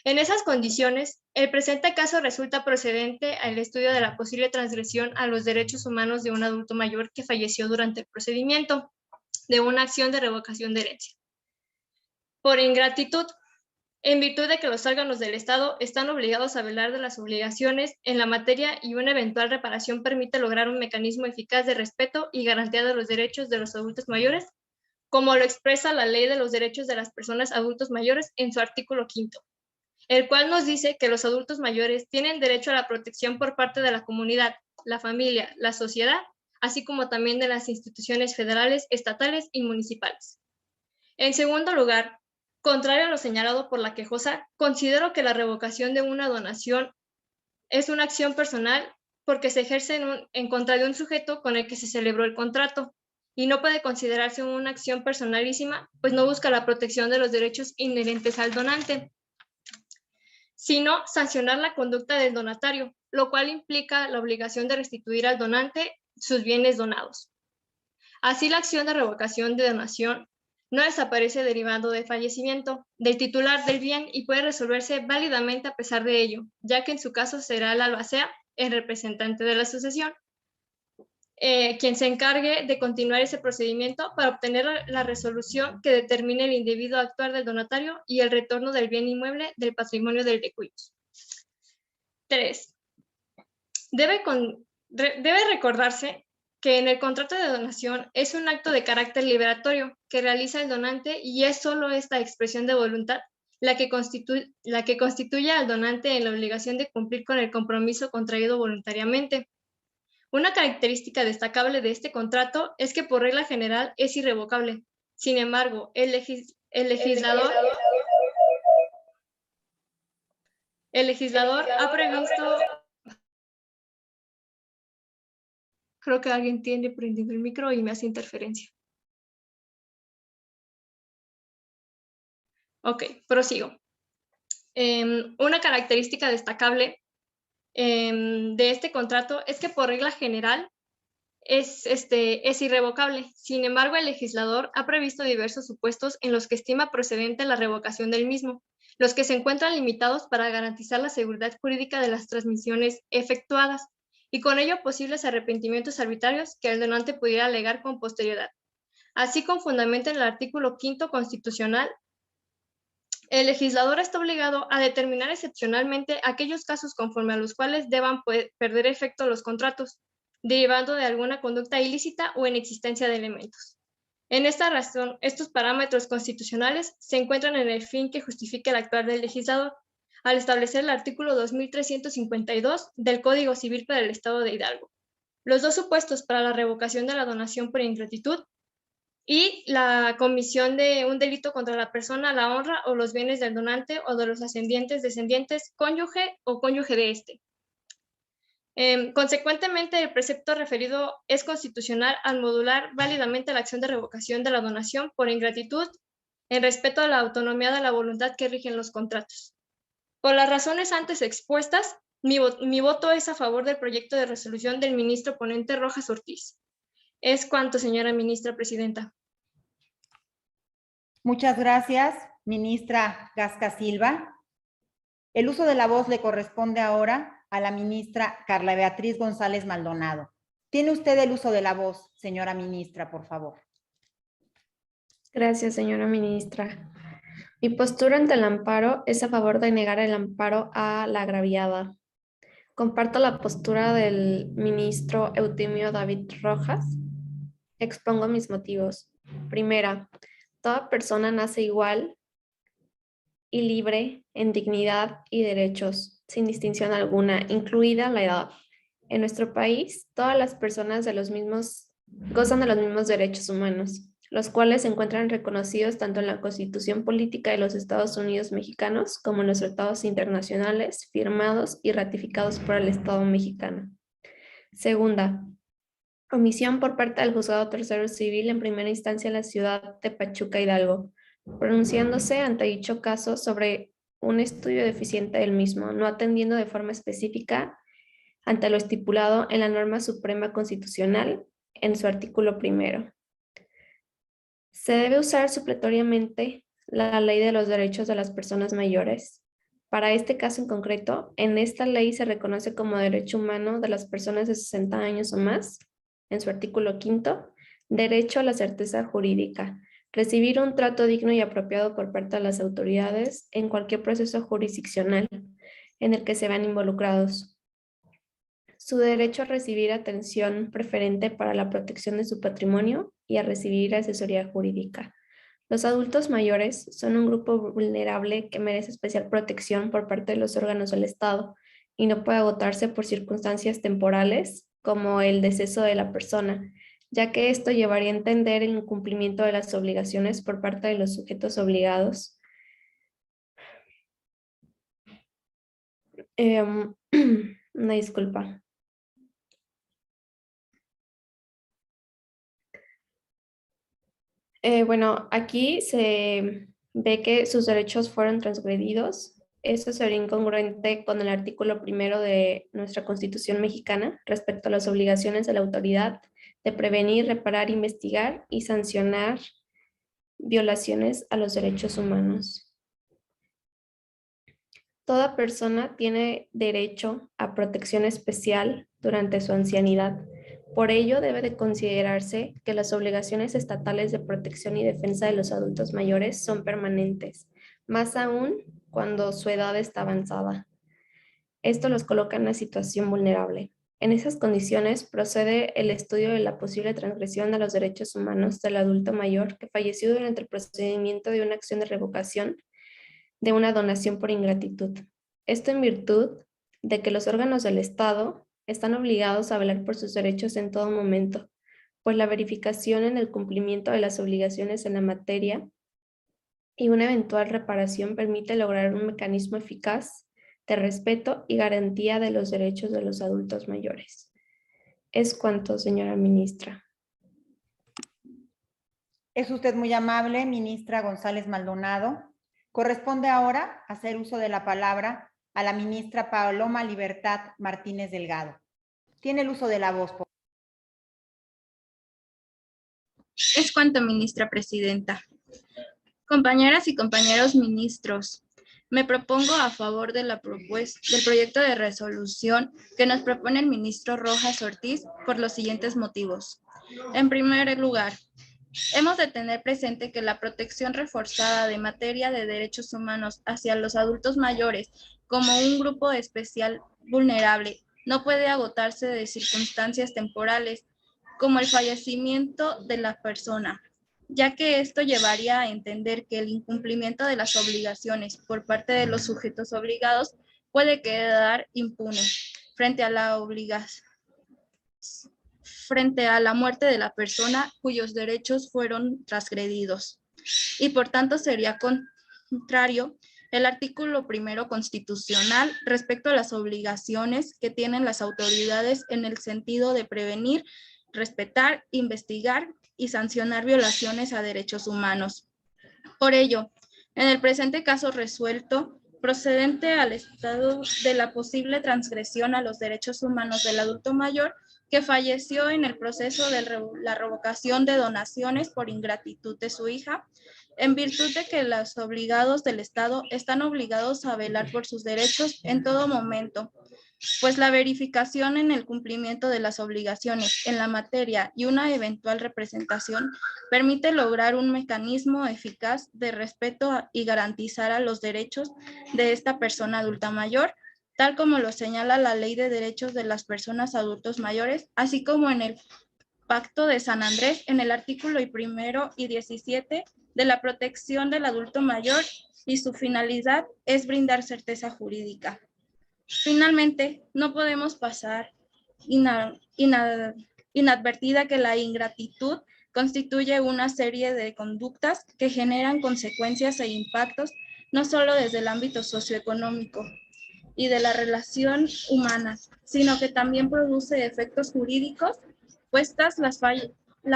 En esas condiciones, el presente caso resulta procedente al estudio de la posible transgresión a los derechos humanos de un adulto mayor que falleció durante el procedimiento de una acción de revocación de herencia. Por ingratitud, en virtud de que los órganos del Estado están obligados a velar de las obligaciones en la materia y una eventual reparación permite lograr un mecanismo eficaz de respeto y garantía de los derechos de los adultos mayores, como lo expresa la Ley de los Derechos de las Personas Adultos Mayores en su artículo 5, el cual nos dice que los adultos mayores tienen derecho a la protección por parte de la comunidad, la familia, la sociedad, así como también de las instituciones federales, estatales y municipales. En segundo lugar, contrario a lo señalado por la quejosa, considero que la revocación de una donación es una acción personal porque se ejerce en contra de un sujeto con el que se celebró el contrato y no puede considerarse una acción personalísima, pues no busca la protección de los derechos inherentes al donante, sino sancionar la conducta del donatario, lo cual implica la obligación de restituir al donante sus bienes donados. Así, la acción de revocación de donación no desaparece derivando del fallecimiento del titular del bien y puede resolverse válidamente a pesar de ello, ya que en su caso será el albacea, el representante de la sucesión, quien se encargue de continuar ese procedimiento para obtener la resolución que determine el indebido actuar del donatario y el retorno del bien inmueble del patrimonio del de cuyos. 3. Debe recordarse que en el contrato de donación es un acto de carácter liberatorio que realiza el donante y es solo esta expresión de voluntad la que constituye al donante en la obligación de cumplir con el compromiso contraído voluntariamente. Una característica destacable de este contrato es que por regla general es irrevocable. Sin embargo, el legislador ha previsto... Creo que alguien tiene prendido el micro y me hace interferencia. Ok, prosigo. Una característica destacable de este contrato es que por regla general es irrevocable. Sin embargo, el legislador ha previsto diversos supuestos en los que estima procedente la revocación del mismo, los que se encuentran limitados para garantizar la seguridad jurídica de las transmisiones efectuadas y con ello posibles arrepentimientos arbitrarios que el donante pudiera alegar con posterioridad. Así, con fundamento en el artículo 5º constitucional, el legislador está obligado a determinar excepcionalmente aquellos casos conforme a los cuales deban perder efecto los contratos, derivando de alguna conducta ilícita o en existencia de elementos. En esta razón, estos parámetros constitucionales se encuentran en el fin que justifique el actuar del legislador, al establecer el artículo 2352 del Código Civil para el Estado de Hidalgo. Los dos supuestos para la revocación de la donación por ingratitud y la comisión de un delito contra la persona, la honra o los bienes del donante o de los ascendientes, descendientes, cónyuge o cónyuge de este. Consecuentemente, el precepto referido es constitucional al modular válidamente la acción de revocación de la donación por ingratitud en respeto a la autonomía de la voluntad que rigen los contratos. Por las razones antes expuestas, mi voto es a favor del proyecto de resolución del ministro ponente Rojas Ortiz. Es cuanto, señora ministra presidenta. Muchas gracias, ministra Gasca Silva. El uso de la voz le corresponde ahora a la ministra Carla Beatriz González Maldonado. Tiene usted el uso de la voz, señora ministra, por favor. Gracias, señora ministra. Mi postura ante el amparo es a favor de negar el amparo a la agraviada. Comparto la postura del ministro Eutimio David Rojas. Expongo mis motivos. Primera, toda persona nace igual y libre en dignidad y derechos, sin distinción alguna, incluida la edad. En nuestro país, todas las personas gozan de los mismos derechos humanos, los cuales se encuentran reconocidos tanto en la Constitución Política de los Estados Unidos Mexicanos como en los tratados internacionales firmados y ratificados por el Estado mexicano. Segunda, omisión por parte del Juzgado Tercero Civil en primera instancia en la ciudad de Pachuca, Hidalgo, pronunciándose ante dicho caso sobre un estudio deficiente del mismo, no atendiendo de forma específica ante lo estipulado en la norma suprema constitucional en su artículo 1. Se debe usar supletoriamente la ley de los derechos de las personas mayores. Para este caso en concreto, en esta ley se reconoce como derecho humano de las personas de 60 años o más, en su artículo 5, derecho a la certeza jurídica, recibir un trato digno y apropiado por parte de las autoridades en cualquier proceso jurisdiccional en el que se vean involucrados. Su derecho a recibir atención preferente para la protección de su patrimonio y a recibir asesoría jurídica. Los adultos mayores son un grupo vulnerable que merece especial protección por parte de los órganos del Estado y no puede agotarse por circunstancias temporales como el deceso de la persona, ya que esto llevaría a entender el incumplimiento de las obligaciones por parte de los sujetos obligados. Una disculpa. Bueno, aquí se ve que sus derechos fueron transgredidos. Eso sería incongruente con el artículo 1 de nuestra Constitución mexicana respecto a las obligaciones de la autoridad de prevenir, reparar, investigar y sancionar violaciones a los derechos humanos. Toda persona tiene derecho a protección especial durante su ancianidad. Por ello, debe de considerarse que las obligaciones estatales de protección y defensa de los adultos mayores son permanentes, más aún cuando su edad está avanzada. Esto los coloca en una situación vulnerable. En esas condiciones procede el estudio de la posible transgresión de los derechos humanos del adulto mayor que falleció durante el procedimiento de una acción de revocación de una donación por ingratitud. Esto en virtud de que los órganos del Estado están obligados a velar por sus derechos en todo momento, pues la verificación en el cumplimiento de las obligaciones en la materia y una eventual reparación permite lograr un mecanismo eficaz de respeto y garantía de los derechos de los adultos mayores. Es cuanto, señora ministra. Es usted muy amable, ministra González Maldonado. Corresponde ahora hacer uso de la palabra a la ministra Paloma Libertad Martínez Delgado. Tiene el uso de la voz. Es cuanto, ministra presidenta. Compañeras y compañeros ministros, me propongo a favor de del proyecto de resolución que nos propone el ministro Rojas Ortiz por los siguientes motivos. En primer lugar, hemos de tener presente que la protección reforzada de materia de derechos humanos hacia los adultos mayores como un grupo especial vulnerable no puede agotarse de circunstancias temporales como el fallecimiento de la persona, ya que esto llevaría a entender que el incumplimiento de las obligaciones por parte de los sujetos obligados puede quedar impune frente a la muerte de la persona cuyos derechos fueron transgredidos. Y por tanto sería contrario el artículo 1 constitucional respecto a las obligaciones que tienen las autoridades en el sentido de prevenir, respetar, investigar y sancionar violaciones a derechos humanos. Por ello, en el presente caso resuelto, procedente al estado de la posible transgresión a los derechos humanos del adulto mayor que falleció en el proceso de la revocación de donaciones por ingratitud de su hija, en virtud de que los obligados del Estado están obligados a velar por sus derechos en todo momento, pues la verificación en el cumplimiento de las obligaciones en la materia y una eventual representación permite lograr un mecanismo eficaz de respeto y garantizar a los derechos de esta persona adulta mayor, tal como lo señala la Ley de Derechos de las Personas Adultos Mayores, así como en el Pacto de San Andrés, en el artículo 1 y 17 de la protección del adulto mayor, y su finalidad es brindar certeza jurídica. Finalmente, no podemos pasar inadvertida que la ingratitud constituye una serie de conductas que generan consecuencias e impactos no solo desde el ámbito socioeconómico y de la relación humana, sino que también produce efectos jurídicos, puestas la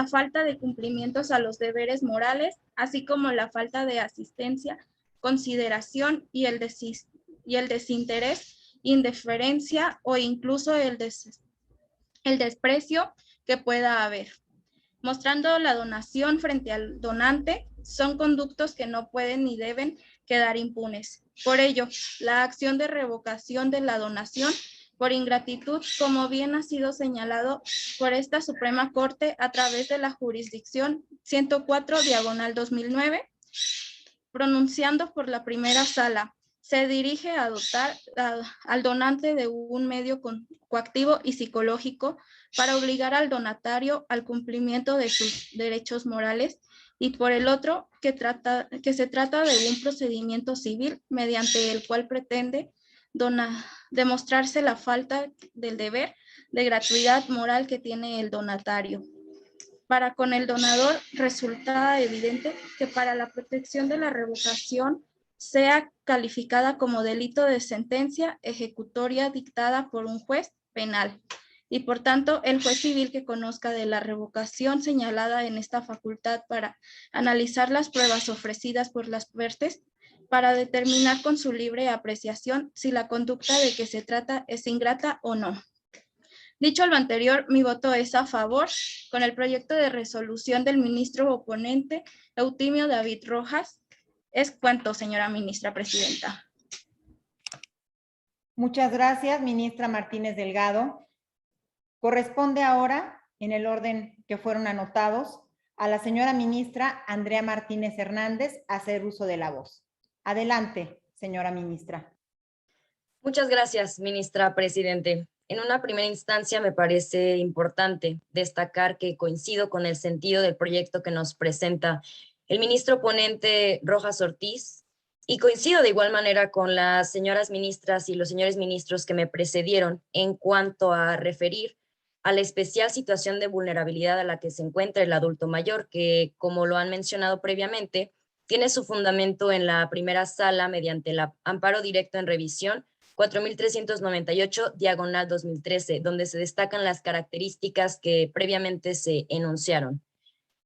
falta de cumplimientos a los deberes morales, así como la falta de asistencia, consideración y el desinterés, indiferencia o incluso el desprecio que pueda haber. Mostrando la donación frente al donante, son conductos que no pueden ni deben quedar impunes. Por ello, la acción de revocación de la donación por ingratitud, como bien ha sido señalado por esta Suprema Corte a través de la jurisdicción 104/2009, pronunciando por la primera sala, se dirige a dotar al donante de un medio coactivo y psicológico para obligar al donatario al cumplimiento de sus derechos morales, y por el otro, que se trata de un procedimiento civil mediante el cual pretende demostrarse la falta del deber de gratuidad moral que tiene el donatario. Para con el donador resulta evidente que para la protección de la revocación sea calificada como delito de sentencia ejecutoria dictada por un juez penal, y por tanto el juez civil que conozca de la revocación señalada en esta facultad para analizar las pruebas ofrecidas por las partes para determinar con su libre apreciación si la conducta de que se trata es ingrata o no. Dicho lo anterior, mi voto es a favor con el proyecto de resolución del ministro oponente Eutimio David Rojas. Es cuanto, señora ministra presidenta. Muchas gracias, ministra Martínez Delgado. Corresponde ahora, en el orden que fueron anotados, a la señora ministra Andrea Martínez Hernández hacer uso de la voz. Adelante, señora ministra. Muchas gracias, ministra presidente. En una primera instancia me parece importante destacar que coincido con el sentido del proyecto que nos presenta el ministro ponente Rojas Ortiz, Y coincido de igual manera con las señoras ministras y los señores ministros que me precedieron en cuanto a referir a la especial situación de vulnerabilidad a la que se encuentra el adulto mayor, que, como lo han mencionado previamente, tiene su fundamento en la primera sala mediante el amparo directo en revisión 4398, diagonal 2013, donde se destacan las características que previamente se enunciaron.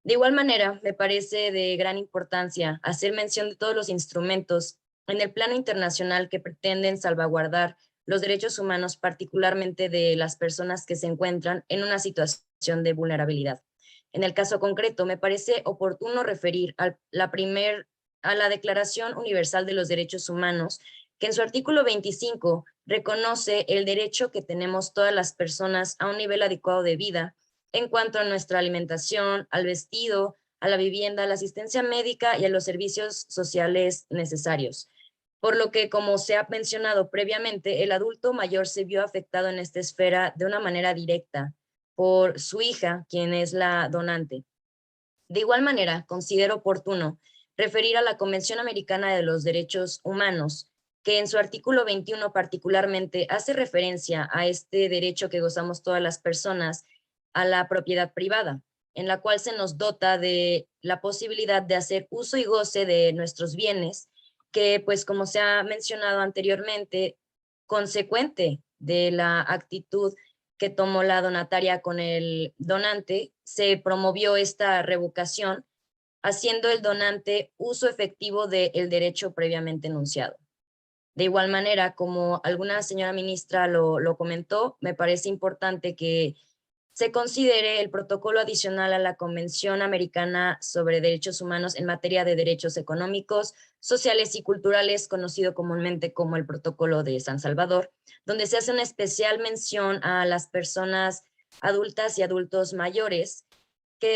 De igual manera, me parece de gran importancia hacer mención de todos los instrumentos en el plano internacional que pretenden salvaguardar los derechos humanos, particularmente de las personas que se encuentran en una situación de vulnerabilidad. En el caso concreto, me parece oportuno referir a la Declaración Universal de los Derechos Humanos, que en su artículo 25 reconoce el derecho que tenemos todas las personas a un nivel adecuado de vida en cuanto a nuestra alimentación, al vestido, a la vivienda, a la asistencia médica y a los servicios sociales necesarios. Por lo que, como se ha mencionado previamente, el adulto mayor se vio afectado en esta esfera de una manera directa por su hija, quien es la donante. De igual manera, considero oportuno referir a la Convención Americana de los Derechos Humanos, que en su artículo 21 particularmente hace referencia a este derecho que gozamos todas las personas a la propiedad privada, en la cual se nos dota de la posibilidad de hacer uso y goce de nuestros bienes, que pues como se ha mencionado anteriormente, consecuente de la actitud que tomó la donataria con el donante, se promovió esta revocación, haciendo el donante uso efectivo del derecho previamente enunciado. De igual manera, como alguna señora ministra lo comentó, me parece importante que se considere el protocolo adicional a la Convención Americana sobre Derechos Humanos en materia de derechos económicos, sociales y culturales, conocido comúnmente como el Protocolo de San Salvador, donde se hace una especial mención a las personas adultas y adultos mayores,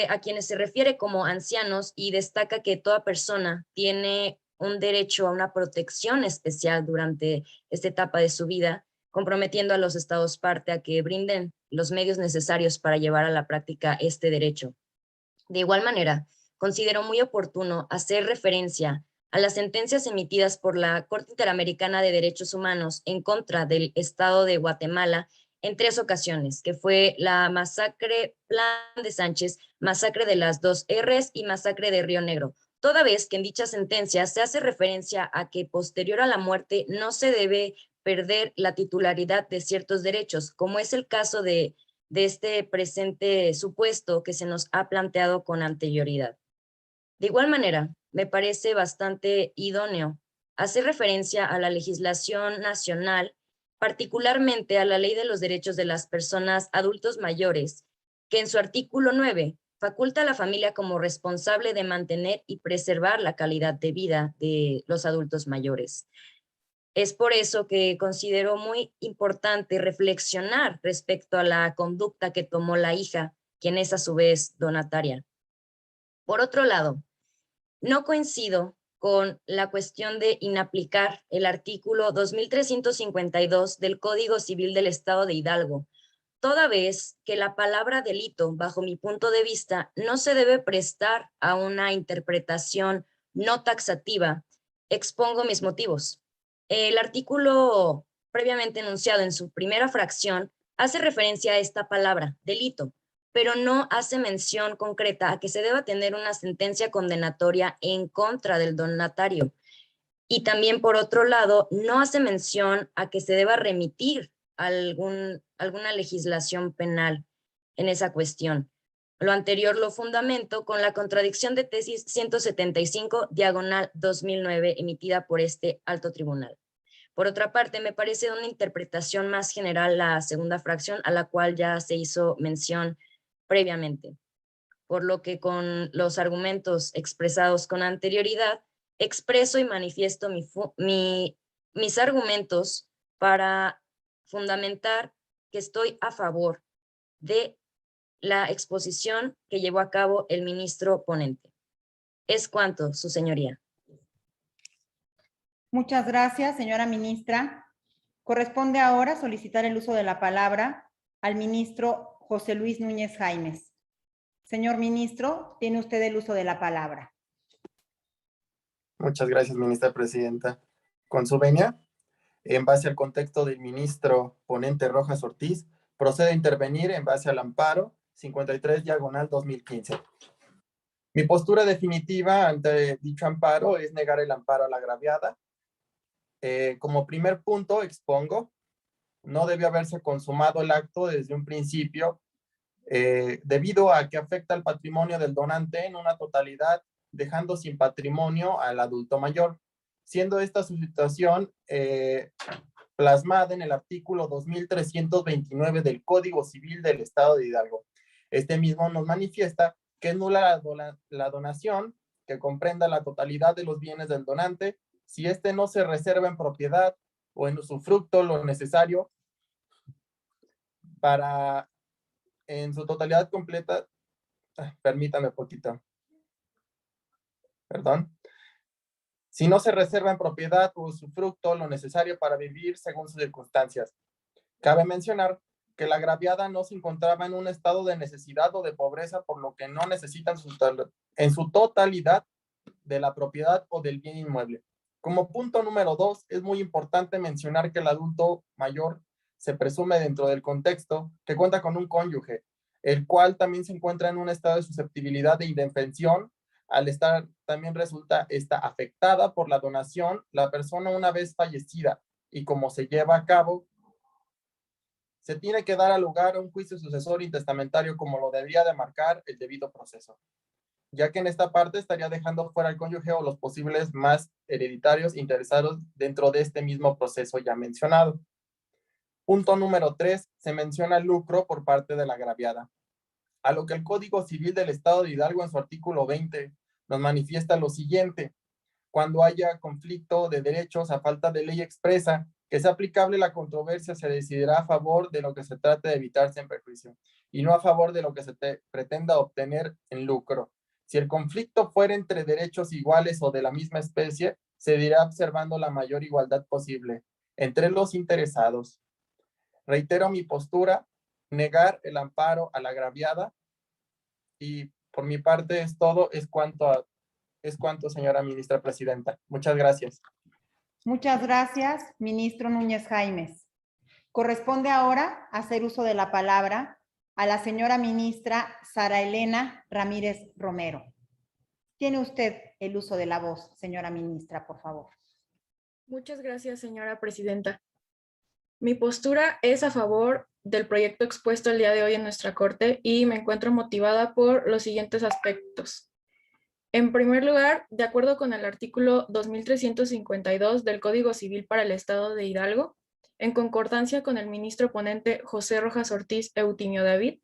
a quienes se refiere como ancianos, y destaca que toda persona tiene un derecho a una protección especial durante esta etapa de su vida, comprometiendo a los estados parte a que brinden los medios necesarios para llevar a la práctica este derecho. De igual manera, considero muy oportuno hacer referencia a las sentencias emitidas por la Corte Interamericana de Derechos Humanos en contra del Estado de Guatemala en 3 ocasiones, que fue la masacre Plan de Sánchez, masacre de las 2 Rs y masacre de Río Negro, toda vez que en dicha sentencia se hace referencia a que posterior a la muerte no se debe perder la titularidad de ciertos derechos, como es el caso de este presente supuesto que se nos ha planteado con anterioridad. De igual manera, me parece bastante idóneo hacer referencia a la legislación nacional, particularmente a la Ley de los Derechos de las Personas Adultos Mayores, que en su artículo 9 faculta a la familia como responsable de mantener y preservar la calidad de vida de los adultos mayores. Es por eso que considero muy importante reflexionar respecto a la conducta que tomó la hija, quien es a su vez donataria. Por otro lado, no coincido con la cuestión de inaplicar el artículo 2352 del Código Civil del Estado de Hidalgo, toda vez que la palabra delito, bajo mi punto de vista, no se debe prestar a una interpretación no taxativa. Expongo mis motivos. El artículo previamente enunciado en su primera fracción hace referencia a esta palabra, delito, pero no hace mención concreta a que se deba tener una sentencia condenatoria en contra del donatario. Y también, por otro lado, no hace mención a que se deba remitir alguna legislación penal en esa cuestión. Lo anterior lo fundamento con la contradicción de tesis 175, diagonal 2009, emitida por este alto tribunal. Por otra parte, me parece una interpretación más general la segunda fracción, a la cual ya se hizo mención previamente. Por lo que con los argumentos expresados con anterioridad, expreso y manifiesto mis argumentos para fundamentar que estoy a favor de la exposición que llevó a cabo el ministro ponente. Es cuanto, su señoría. Muchas gracias, señora ministra. Corresponde ahora solicitar el uso de la palabra al ministro José Luis Núñez Jaimes. Señor ministro, tiene usted el uso de la palabra. Muchas gracias, ministra presidenta. Con su venia, en base al contexto del ministro ponente Rojas Ortiz, procedo a intervenir en base al amparo 53/2015. Mi postura definitiva ante dicho amparo es negar el amparo a la agraviada. Como primer punto expongo, no debió haberse consumado el acto desde un principio, debido a que afecta al patrimonio del donante en una totalidad, dejando sin patrimonio al adulto mayor, siendo esta su situación plasmada en el artículo 2329 del Código Civil del Estado de Hidalgo. Este mismo nos manifiesta que es nula la donación que comprenda la totalidad de los bienes del donante, si éste no se reserva en propiedad o en usufructo lo necesario para, en su totalidad completa, permítame poquito, perdón. Si no se reserva en propiedad o usufructo lo necesario para vivir según sus circunstancias. Cabe mencionar que la agraviada no se encontraba en un estado de necesidad o de pobreza, por lo que no necesitan en su totalidad de la propiedad o del bien inmueble. Como punto número 2, es muy importante mencionar que el adulto mayor se presume dentro del contexto que cuenta con un cónyuge, el cual también se encuentra en un estado de susceptibilidad de indefensión. Al estar, también resulta esta afectada por la donación, la persona una vez fallecida, y como se lleva a cabo, se tiene que dar a lugar a un juicio sucesor intestamentario como lo debería de marcar el debido proceso, ya que en esta parte estaría dejando fuera al cónyuge o los posibles más hereditarios interesados dentro de este mismo proceso ya mencionado. Punto número 3, se menciona el lucro por parte de la agraviada, a lo que el Código Civil del Estado de Hidalgo en su artículo 20 nos manifiesta lo siguiente: cuando haya conflicto de derechos a falta de ley expresa que sea aplicable la controversia, se decidirá a favor de lo que se trate de evitarse en perjuicio y no a favor de lo que se pretenda obtener en lucro. Si el conflicto fuera entre derechos iguales o de la misma especie, se dirá observando la mayor igualdad posible entre los interesados. Reitero mi postura, negar el amparo a la agraviada, y por mi parte es todo, es cuanto, señora ministra presidenta. Muchas gracias. Muchas gracias, ministro Núñez Jaimes. Corresponde ahora hacer uso de la palabra a la señora ministra Sara Elena Ramírez Romero. Tiene usted el uso de la voz, señora ministra, por favor. Muchas gracias, señora presidenta. Mi postura es a favor del proyecto expuesto el día de hoy en nuestra Corte y me encuentro motivada por los siguientes aspectos. En primer lugar, de acuerdo con el artículo 2352 del Código Civil para el Estado de Hidalgo, en concordancia con el ministro ponente José Rojas Ortiz Eutimio David,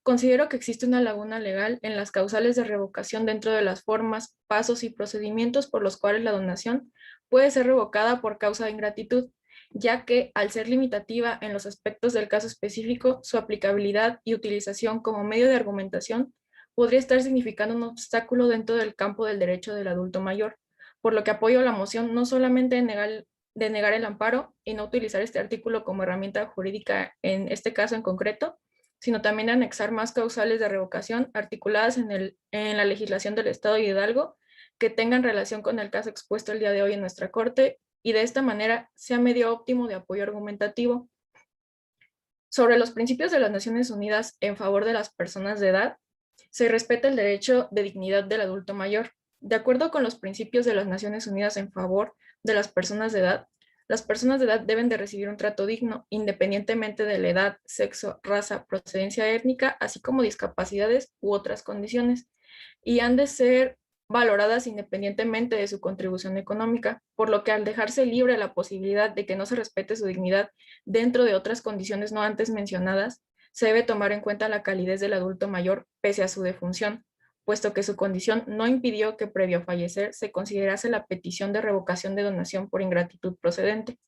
considero que existe una laguna legal en las causales de revocación dentro de las formas, pasos y procedimientos por los cuales la donación puede ser revocada por causa de ingratitud, ya que, al ser limitativa en los aspectos del caso específico, su aplicabilidad y utilización como medio de argumentación podría estar significando un obstáculo dentro del campo del derecho del adulto mayor, por lo que apoyo la moción no solamente de negar el amparo y no utilizar este artículo como herramienta jurídica en este caso en concreto, sino también anexar más causales de revocación articuladas en la legislación del Estado de Hidalgo que tengan relación con el caso expuesto el día de hoy en nuestra Corte, y de esta manera sea medio óptimo de apoyo argumentativo. Sobre los principios de las Naciones Unidas en favor de las personas de edad, se respeta el derecho de dignidad del adulto mayor. De acuerdo con los principios de las Naciones Unidas en favor de las personas de edad deben de recibir un trato digno, independientemente de la edad, sexo, raza, procedencia étnica, así como discapacidades u otras condiciones, y han de ser valoradas independientemente de su contribución económica, por lo que al dejarse libre la posibilidad de que no se respete su dignidad dentro de otras condiciones no antes mencionadas, se debe tomar en cuenta la calidez del adulto mayor pese a su defunción, puesto que su condición no impidió que previo a fallecer se considerase la petición de revocación de donación por ingratitud procedente,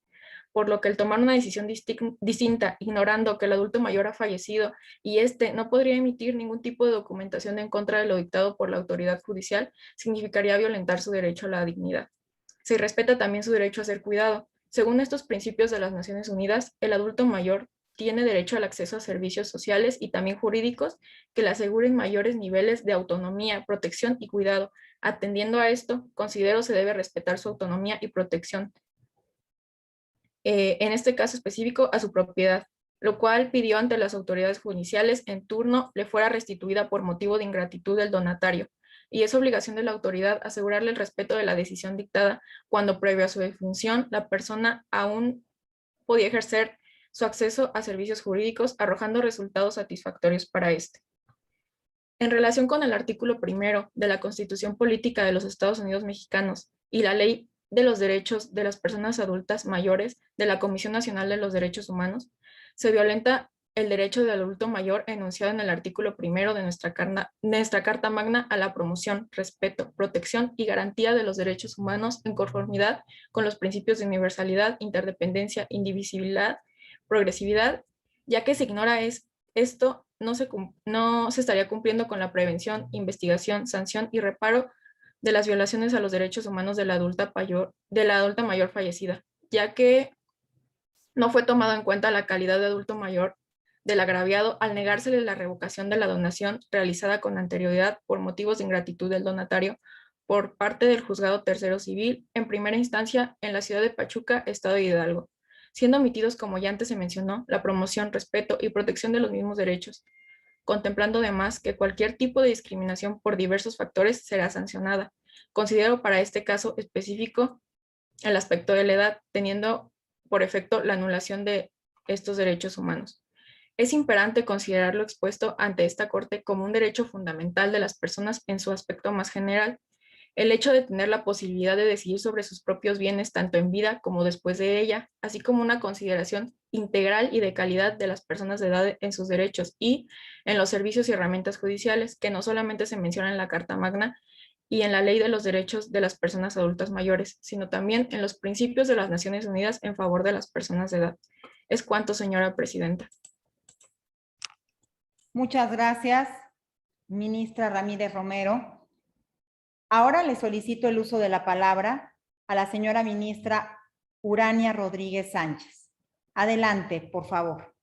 por lo que el tomar una decisión distinta, ignorando que el adulto mayor ha fallecido y éste no podría emitir ningún tipo de documentación en contra de lo dictado por la autoridad judicial, significaría violentar su derecho a la dignidad. Se respeta también su derecho a ser cuidado. Según estos principios de las Naciones Unidas, el adulto mayor tiene derecho al acceso a servicios sociales y también jurídicos que le aseguren mayores niveles de autonomía, protección y cuidado. Atendiendo a esto, considero se debe respetar su autonomía y protección, en este caso específico, a su propiedad, lo cual pidió ante las autoridades judiciales en turno le fuera restituida por motivo de ingratitud del donatario, y es obligación de la autoridad asegurarle el respeto de la decisión dictada cuando previo a su defunción la persona aún podía ejercer su acceso a servicios jurídicos, arrojando resultados satisfactorios para este. En relación con el artículo 1 de la Constitución Política de los Estados Unidos Mexicanos y la Ley de los Derechos de las Personas Adultas Mayores de la Comisión Nacional de los Derechos Humanos, se violenta el derecho del adulto mayor enunciado en el artículo 1 de nuestra Carta Magna a la promoción, respeto, protección y garantía de los derechos humanos en conformidad con los principios de universalidad, interdependencia, indivisibilidad, progresividad, ya que se ignora esto, no se estaría cumpliendo con la prevención, investigación, sanción y reparo de las violaciones a los derechos humanos de la adulta mayor fallecida, ya que no fue tomado en cuenta la calidad de adulto mayor del agraviado al negársele la revocación de la donación realizada con anterioridad por motivos de ingratitud del donatario por parte del Juzgado Tercero Civil en primera instancia en la ciudad de Pachuca, Estado de Hidalgo, siendo omitidos, como ya antes se mencionó, la promoción, respeto y protección de los mismos derechos, contemplando además que cualquier tipo de discriminación por diversos factores será sancionada. Considero para este caso específico el aspecto de la edad, teniendo por efecto la anulación de estos derechos humanos. Es imperante considerar lo expuesto ante esta Corte como un derecho fundamental de las personas en su aspecto más general. El hecho de tener la posibilidad de decidir sobre sus propios bienes tanto en vida como después de ella, así como una consideración integral y de calidad de las personas de edad en sus derechos y en los servicios y herramientas judiciales, que no solamente se menciona en la Carta Magna y en la Ley de los Derechos de las Personas Adultas Mayores, sino también en los principios de las Naciones Unidas en favor de las personas de edad. Es cuanto, señora presidenta. Muchas gracias, ministra Ramírez Romero. Ahora le solicito el uso de la palabra a la señora ministra Urania Rodríguez Sánchez. Adelante, por favor.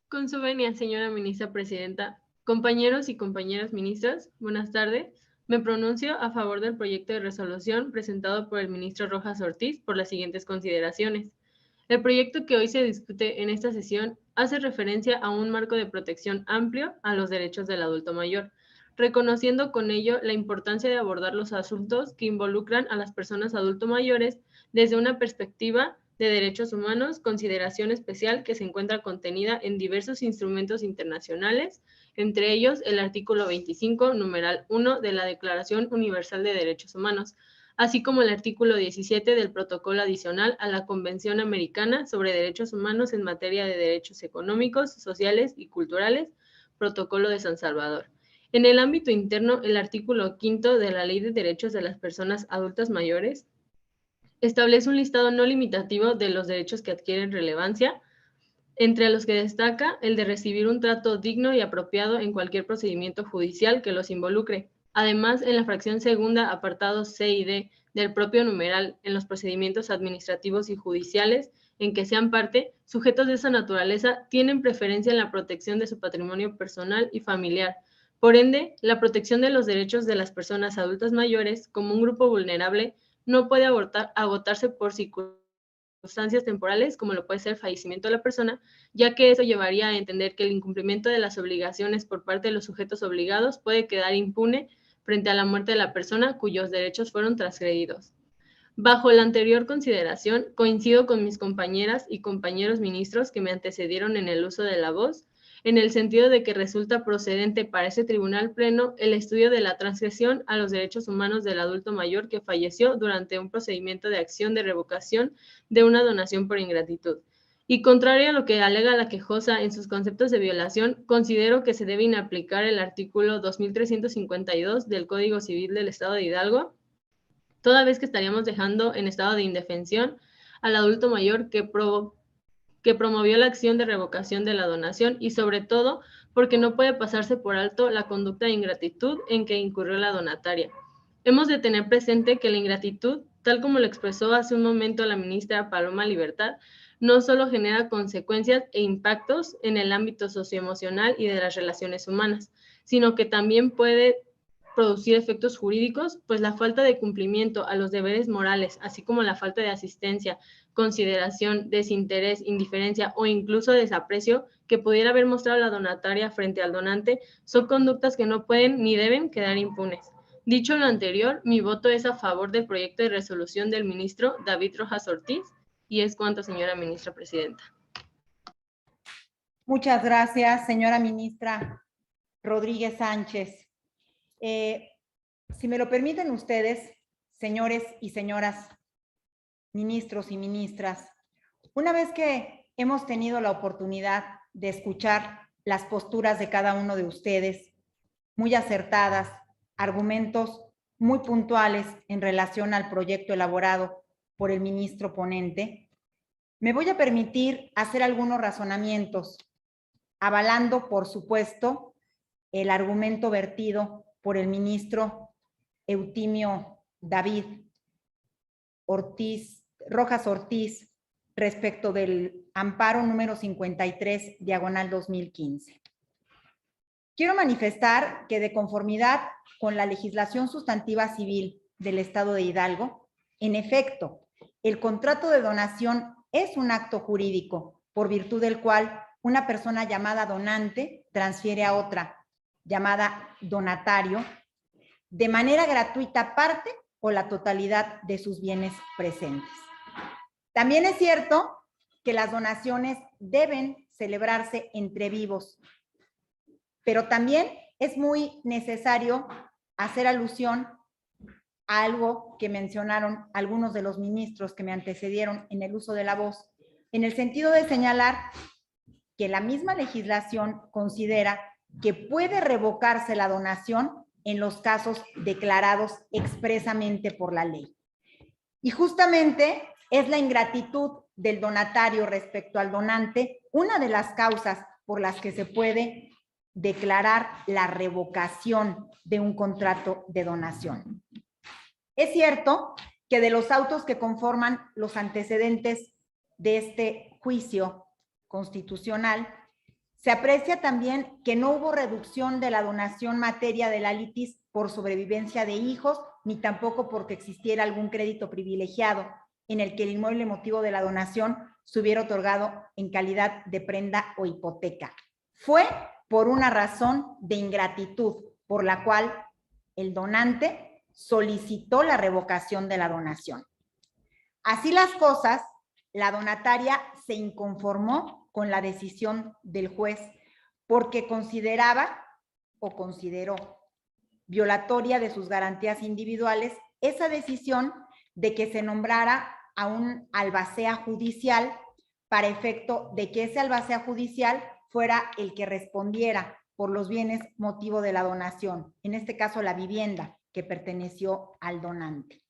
Con su venia, señora ministra presidenta, compañeros y compañeras ministras, buenas tardes. Me pronuncio a favor del proyecto de resolución presentado por el ministro Rojas Ortiz por las siguientes consideraciones. El proyecto que hoy se discute en esta sesión hace referencia a un marco de protección amplio a los derechos del adulto mayor, reconociendo con ello la importancia de abordar los asuntos que involucran a las personas adulto mayores desde una perspectiva de derechos humanos, consideración especial que se encuentra contenida en diversos instrumentos internacionales, entre ellos el artículo 25, numeral 1 de la Declaración Universal de Derechos Humanos, así como el artículo 17 del Protocolo Adicional a la Convención Americana sobre Derechos Humanos en materia de derechos económicos, sociales y culturales, Protocolo de San Salvador. En el ámbito interno, el artículo 5 de la Ley de Derechos de las Personas Adultas Mayores establece un listado no limitativo de los derechos que adquieren relevancia, entre los que destaca el de recibir un trato digno y apropiado en cualquier procedimiento judicial que los involucre. Además, en la fracción segunda, apartados C y D del propio numeral, en los procedimientos administrativos y judiciales en que sean parte, sujetos de esa naturaleza tienen preferencia en la protección de su patrimonio personal y familiar. Por ende, la protección de los derechos de las personas adultas mayores como un grupo vulnerable no puede agotarse por circunstancias temporales, como lo puede ser el fallecimiento de la persona, ya que eso llevaría a entender que el incumplimiento de las obligaciones por parte de los sujetos obligados puede quedar impune frente a la muerte de la persona cuyos derechos fueron transgredidos. Bajo la anterior consideración, coincido con mis compañeras y compañeros ministros que me antecedieron en el uso de la voz, en el sentido de que resulta procedente para ese tribunal pleno el estudio de la transgresión a los derechos humanos del adulto mayor que falleció durante un procedimiento de acción de revocación de una donación por ingratitud. Y contrario a lo que alega la quejosa en sus conceptos de violación, considero que se debe inaplicar el artículo 2352 del Código Civil del Estado de Hidalgo, toda vez que estaríamos dejando en estado de indefensión al adulto mayor que promovió la acción de revocación de la donación y sobre todo porque no puede pasarse por alto la conducta de ingratitud en que incurrió la donataria. Hemos de tener presente que la ingratitud, tal como lo expresó hace un momento la ministra Paloma Libertad, no solo genera consecuencias e impactos en el ámbito socioemocional y de las relaciones humanas, sino que también puede producir efectos jurídicos, pues la falta de cumplimiento a los deberes morales, así como la falta de asistencia, consideración, desinterés, indiferencia o incluso desaprecio que pudiera haber mostrado la donataria frente al donante, son conductas que no pueden ni deben quedar impunes. Dicho lo anterior, mi voto es a favor del proyecto de resolución del ministro David Rojas Ortiz, y es cuanto, señora ministra presidenta. Muchas gracias, señora ministra Rodríguez Sánchez. Si me lo permiten ustedes, señores y señoras ministros y ministras, una vez que hemos tenido la oportunidad de escuchar las posturas de cada uno de ustedes, muy acertadas, argumentos muy puntuales en relación al proyecto elaborado por el ministro ponente, me voy a permitir hacer algunos razonamientos, avalando, por supuesto, el argumento vertido por el ministro Eutimio David Rojas Ortiz respecto del amparo número 53, diagonal 2015. Quiero manifestar que de conformidad con la legislación sustantiva civil del Estado de Hidalgo, en efecto, el contrato de donación es un acto jurídico por virtud del cual una persona llamada donante transfiere a otra llamada donatario de manera gratuita parte o la totalidad de sus bienes presentes. También es cierto que las donaciones deben celebrarse entre vivos, pero también es muy necesario hacer alusión a algo que mencionaron algunos de los ministros que me antecedieron en el uso de la voz, en el sentido de señalar que la misma legislación considera que puede revocarse la donación en los casos declarados expresamente por la ley. Y justamente es la ingratitud del donatario respecto al donante una de las causas por las que se puede declarar la revocación de un contrato de donación. Es cierto que de los autos que conforman los antecedentes de este juicio constitucional, se aprecia también que no hubo reducción de la donación materia de la litis por sobrevivencia de hijos, ni tampoco porque existiera algún crédito privilegiado en el que el inmueble motivo de la donación se hubiera otorgado en calidad de prenda o hipoteca. Fue por una razón de ingratitud, por la cual el donante solicitó la revocación de la donación. Así las cosas, la donataria se inconformó con la decisión del juez porque consideraba o consideró violatoria de sus garantías individuales esa decisión de que se nombrara a un albacea judicial para efecto de que ese albacea judicial fuera el que respondiera por los bienes motivo de la donación, en este caso la vivienda que perteneció al donante.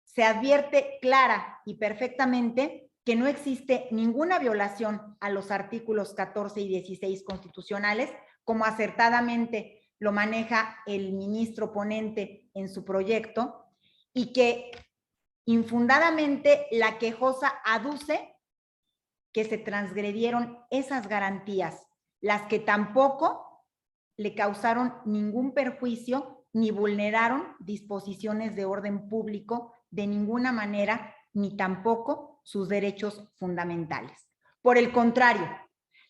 Se advierte clara y perfectamente que no existe ninguna violación a los artículos 14 y 16 constitucionales, como acertadamente lo maneja el ministro ponente en su proyecto, y que infundadamente la quejosa aduce que se transgredieron esas garantías, las que tampoco le causaron ningún perjuicio ni vulneraron disposiciones de orden público de ninguna manera, ni tampoco sus derechos fundamentales. Por el contrario,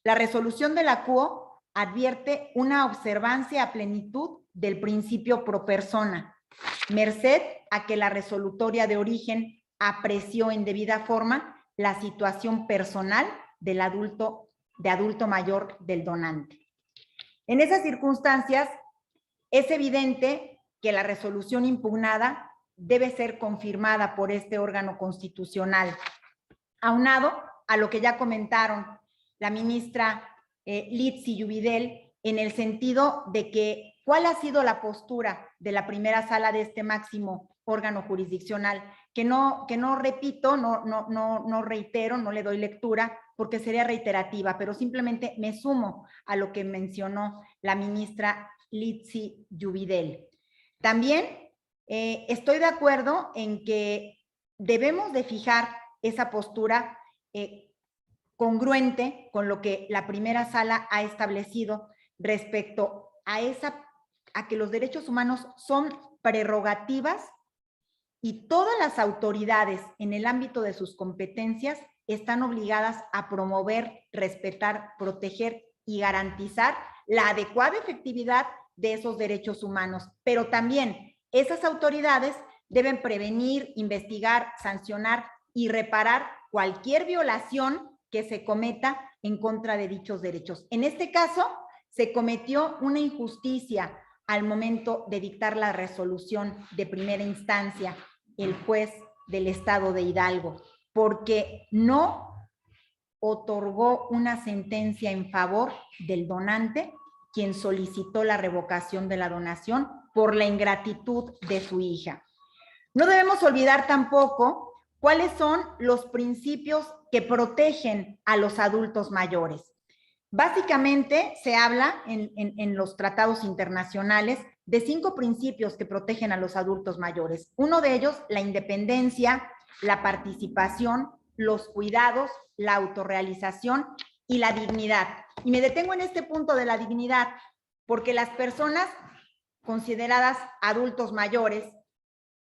la resolución de la CUO advierte una observancia a plenitud del principio pro persona, merced a que la resolutoria de origen apreció en debida forma la situación personal del adulto mayor del donante. En esas circunstancias, es evidente que la resolución impugnada debe ser confirmada por este órgano constitucional, aunado a lo que ya comentaron la ministra Litsi Yuvidel, en el sentido de que cuál ha sido la postura de la primera sala de este máximo órgano jurisdiccional, que no repito, no reitero, no le doy lectura porque sería reiterativa, pero simplemente me sumo a lo que mencionó la ministra Litsi Yuvidel. También estoy de acuerdo en que debemos de fijar esa postura congruente con lo que la primera sala ha establecido respecto a que los derechos humanos son prerrogativas y todas las autoridades en el ámbito de sus competencias están obligadas a promover, respetar, proteger y garantizar la adecuada efectividad de esos derechos humanos. Pero también esas autoridades deben prevenir, investigar, sancionar y reparar cualquier violación que se cometa en contra de dichos derechos. En este caso, se cometió una injusticia al momento de dictar la resolución de primera instancia el juez del estado de Hidalgo, porque no otorgó una sentencia en favor del donante, quien solicitó la revocación de la donación por la ingratitud de su hija. No debemos olvidar tampoco cuáles son los principios que protegen a los adultos mayores. Básicamente se habla en los tratados internacionales de 5 principios que protegen a los adultos mayores. Uno de ellos, la independencia, la participación, los cuidados, la autorrealización y la dignidad. Y me detengo en este punto de la dignidad porque las personas consideradas adultos mayores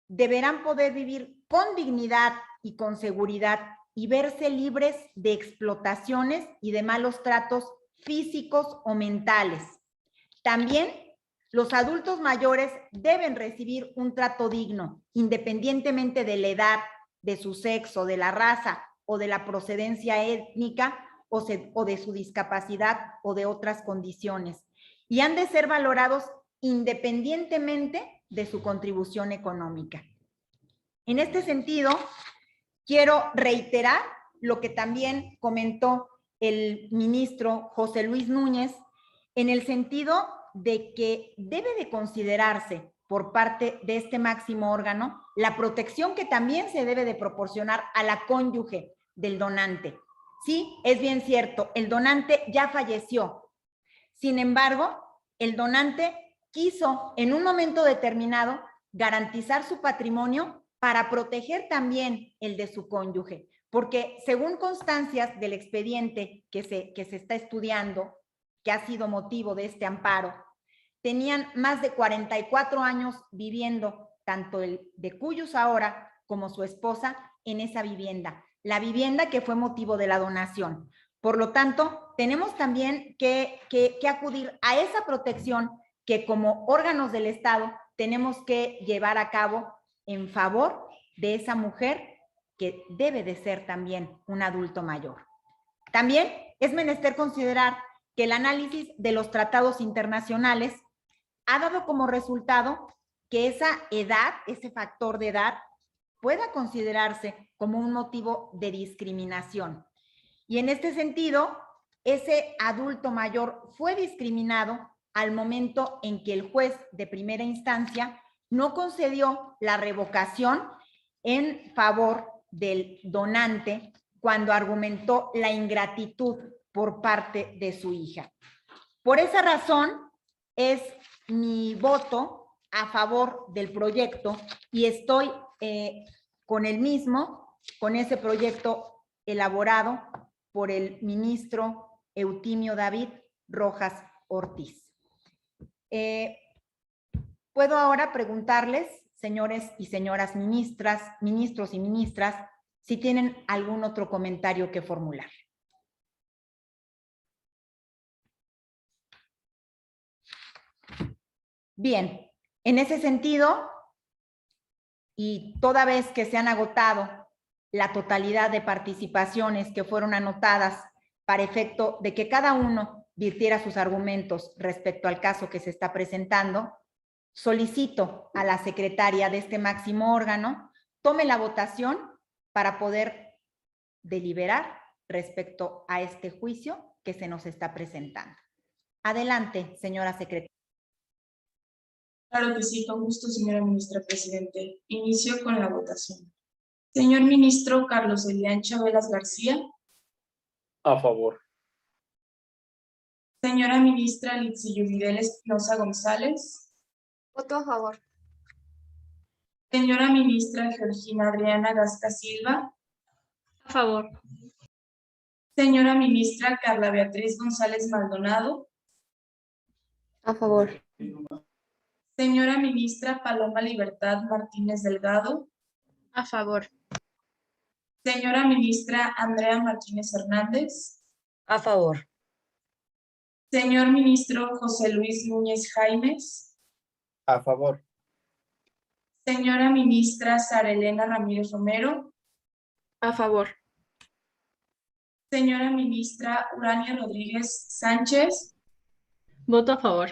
deberán poder vivir con dignidad y con seguridad y verse libres de explotaciones y de malos tratos físicos o mentales. También los adultos mayores deben recibir un trato digno, independientemente de la edad, de su sexo, de la raza o de la procedencia étnica o de su discapacidad o de otras condiciones. Y han de ser valorados independientemente de su contribución económica. En este sentido, quiero reiterar lo que también comentó el ministro José Luis Núñez, en el sentido de que debe de considerarse por parte de este máximo órgano la protección que también se debe de proporcionar a la cónyuge del donante. Sí, es bien cierto, el donante ya falleció. Sin embargo, el donante quiso en un momento determinado garantizar su patrimonio para proteger también el de su cónyuge, porque según constancias del expediente que se está estudiando, que ha sido motivo de este amparo, tenían más de 44 años viviendo, tanto el de Cuyus ahora como su esposa, en esa vivienda, la vivienda que fue motivo de la donación. Por lo tanto, tenemos también que acudir a esa protección que como órganos del Estado tenemos que llevar a cabo en favor de esa mujer que debe de ser también un adulto mayor. También es menester considerar que el análisis de los tratados internacionales ha dado como resultado que esa edad, ese factor de edad, pueda considerarse como un motivo de discriminación. Y en este sentido, ese adulto mayor fue discriminado al momento en que el juez de primera instancia no concedió la revocación en favor del donante cuando argumentó la ingratitud por parte de su hija. Por esa razón es mi voto a favor del proyecto y estoy con el mismo, con ese proyecto elaborado por el ministro Eutimio David Rojas Ortiz. Puedo ahora preguntarles, señores y señoras ministras, ministros y ministras, si tienen algún otro comentario que formular. Bien, en ese sentido, y toda vez que se han agotado la totalidad de participaciones que fueron anotadas para efecto de que cada uno virtiera sus argumentos respecto al caso que se está presentando, solicito a la secretaria de este máximo órgano tome la votación para poder deliberar respecto a este juicio que se nos está presentando. Adelante, señora secretaria. Claro que sí, con gusto, señora ministra presidente. Inicio con la votación. Señor ministro Carlos Elián Chabelas García. A favor. Señora ministra Litsi Yubidel Espinosa González. Voto a favor. Señora ministra Georgina Adriana Gasca Silva. A favor. Señora ministra Carla Beatriz González Maldonado. A favor. Señora ministra Paloma Libertad Martínez Delgado. A favor. Señora ministra Andrea Martínez Hernández. A favor. Señor ministro José Luis Núñez Jaimes. A favor. Señora ministra Sara Elena Ramírez Romero. A favor. Señora ministra Urania Rodríguez Sánchez. Voto a favor.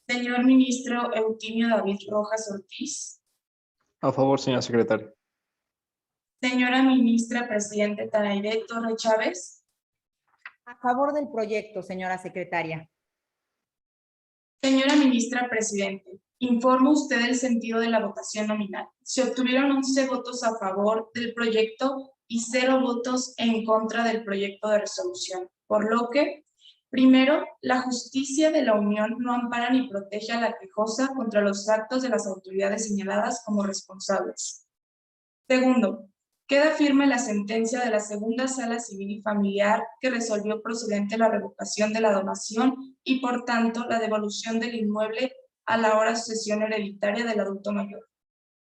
Señor ministro Eutimio David Rojas Ortiz. A favor, señora secretaria. Señora ministra presidente Tanaide Torre Chávez. A favor del proyecto, señora secretaria. Señora ministra presidente, informa usted el sentido de la votación nominal. Se obtuvieron 11 votos a favor del proyecto y 0 votos en contra del proyecto de resolución, por lo que, primero, la justicia de la Unión no ampara ni protege a la quejosa contra los actos de las autoridades señaladas como responsables. Segundo, queda firme la sentencia de la Segunda Sala Civil y Familiar que resolvió procedente la revocación de la donación y, por tanto, la devolución del inmueble a la ahora sucesión hereditaria del adulto mayor.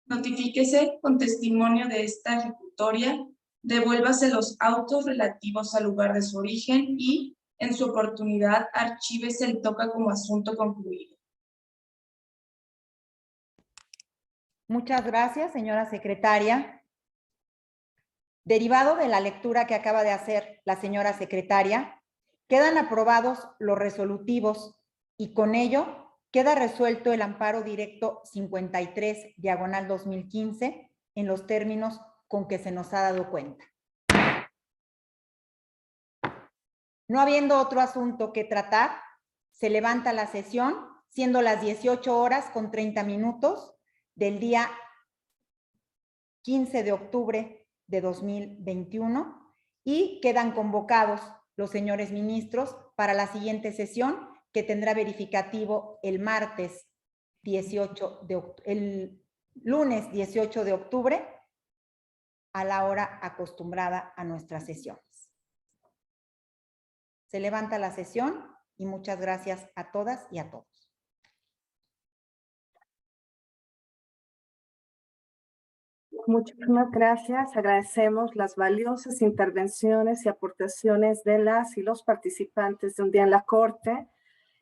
Notifíquese con testimonio de esta ejecutoria, devuélvase los autos relativos al lugar de su origen y, en su oportunidad, archívese el toca como asunto concluido. Muchas gracias, señora secretaria. Derivado de la lectura que acaba de hacer la señora secretaria, quedan aprobados los resolutivos y con ello queda resuelto el amparo directo 53/2015 en los términos con que se nos ha dado cuenta. No habiendo otro asunto que tratar, se levanta la sesión, siendo las 18:30 del día 15 de octubre de 2021 y quedan convocados los señores ministros para la siguiente sesión que tendrá verificativo el lunes 18 de octubre a la hora acostumbrada a nuestras sesiones. Se levanta la sesión y muchas gracias a todas y a todos. Muchísimas gracias. Agradecemos las valiosas intervenciones y aportaciones de las y los participantes de Un Día en la Corte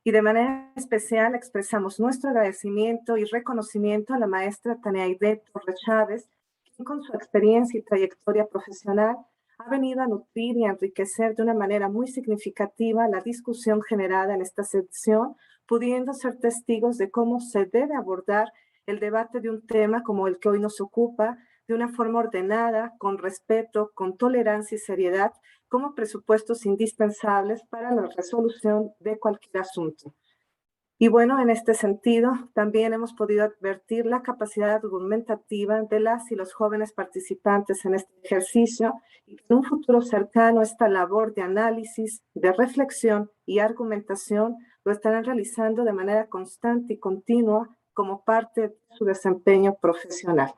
y de manera especial expresamos nuestro agradecimiento y reconocimiento a la maestra Tanaide Torre Chávez, quien con su experiencia y trayectoria profesional ha venido a nutrir y a enriquecer de una manera muy significativa la discusión generada en esta sesión, pudiendo ser testigos de cómo se debe abordar el debate de un tema como el que hoy nos ocupa, de una forma ordenada, con respeto, con tolerancia y seriedad, como presupuestos indispensables para la resolución de cualquier asunto. Y bueno, en este sentido, también hemos podido advertir la capacidad argumentativa de las y los jóvenes participantes en este ejercicio y que en un futuro cercano esta labor de análisis, de reflexión y argumentación lo estarán realizando de manera constante y continua como parte de su desempeño profesional.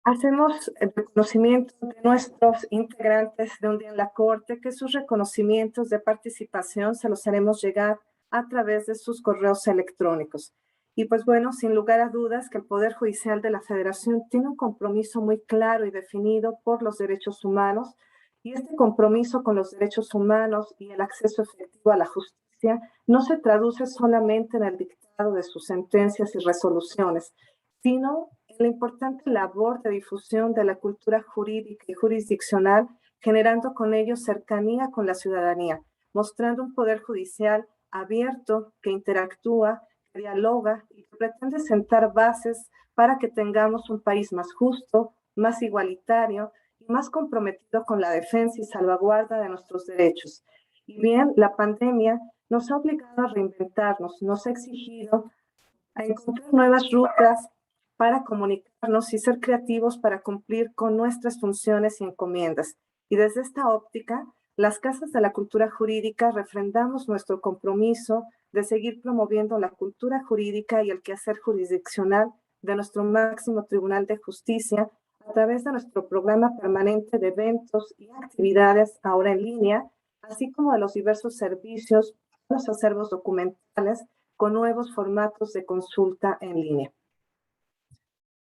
Hacemos el reconocimiento de nuestros integrantes de Un Día en la Corte, que sus reconocimientos de participación se los haremos llegar a través de sus correos electrónicos. Y pues bueno, sin lugar a dudas que el Poder Judicial de la Federación tiene un compromiso muy claro y definido por los derechos humanos, y este compromiso con los derechos humanos y el acceso efectivo a la justicia no se traduce solamente en el dictado de sus sentencias y resoluciones, sino en la importante labor de difusión de la cultura jurídica y jurisdiccional, generando con ello cercanía con la ciudadanía, mostrando un poder judicial abierto, que interactúa, que dialoga y que pretende sentar bases para que tengamos un país más justo, más igualitario y más comprometido con la defensa y salvaguarda de nuestros derechos. Y bien, la pandemia nos ha obligado a reinventarnos, nos ha exigido a encontrar nuevas rutas para comunicarnos y ser creativos para cumplir con nuestras funciones y encomiendas. Y desde esta óptica, las Casas de la Cultura Jurídica refrendamos nuestro compromiso de seguir promoviendo la cultura jurídica y el quehacer jurisdiccional de nuestro máximo Tribunal de Justicia, a través de nuestro programa permanente de eventos y actividades ahora en línea, así como de los diversos servicios, los acervos documentales con nuevos formatos de consulta en línea.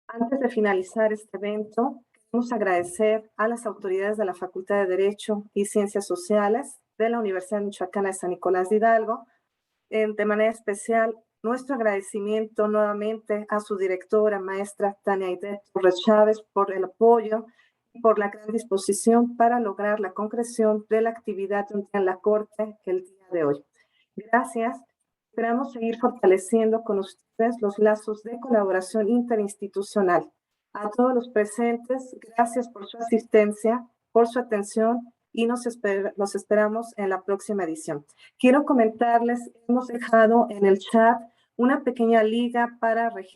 Antes de finalizar este evento, queremos agradecer a las autoridades de la Facultad de Derecho y Ciencias Sociales de la Universidad Michoacana de San Nicolás de Hidalgo, de manera especial nuestro agradecimiento nuevamente a su directora, maestra Tania Aide Torres Chávez, por el apoyo y por la gran disposición para lograr la concreción de la actividad en la Corte el día de hoy. Gracias. Esperamos seguir fortaleciendo con ustedes los lazos de colaboración interinstitucional. A todos los presentes, gracias por su asistencia, por su atención y los esperamos en la próxima edición. Quiero comentarles, hemos dejado en el chat una pequeña liga para registro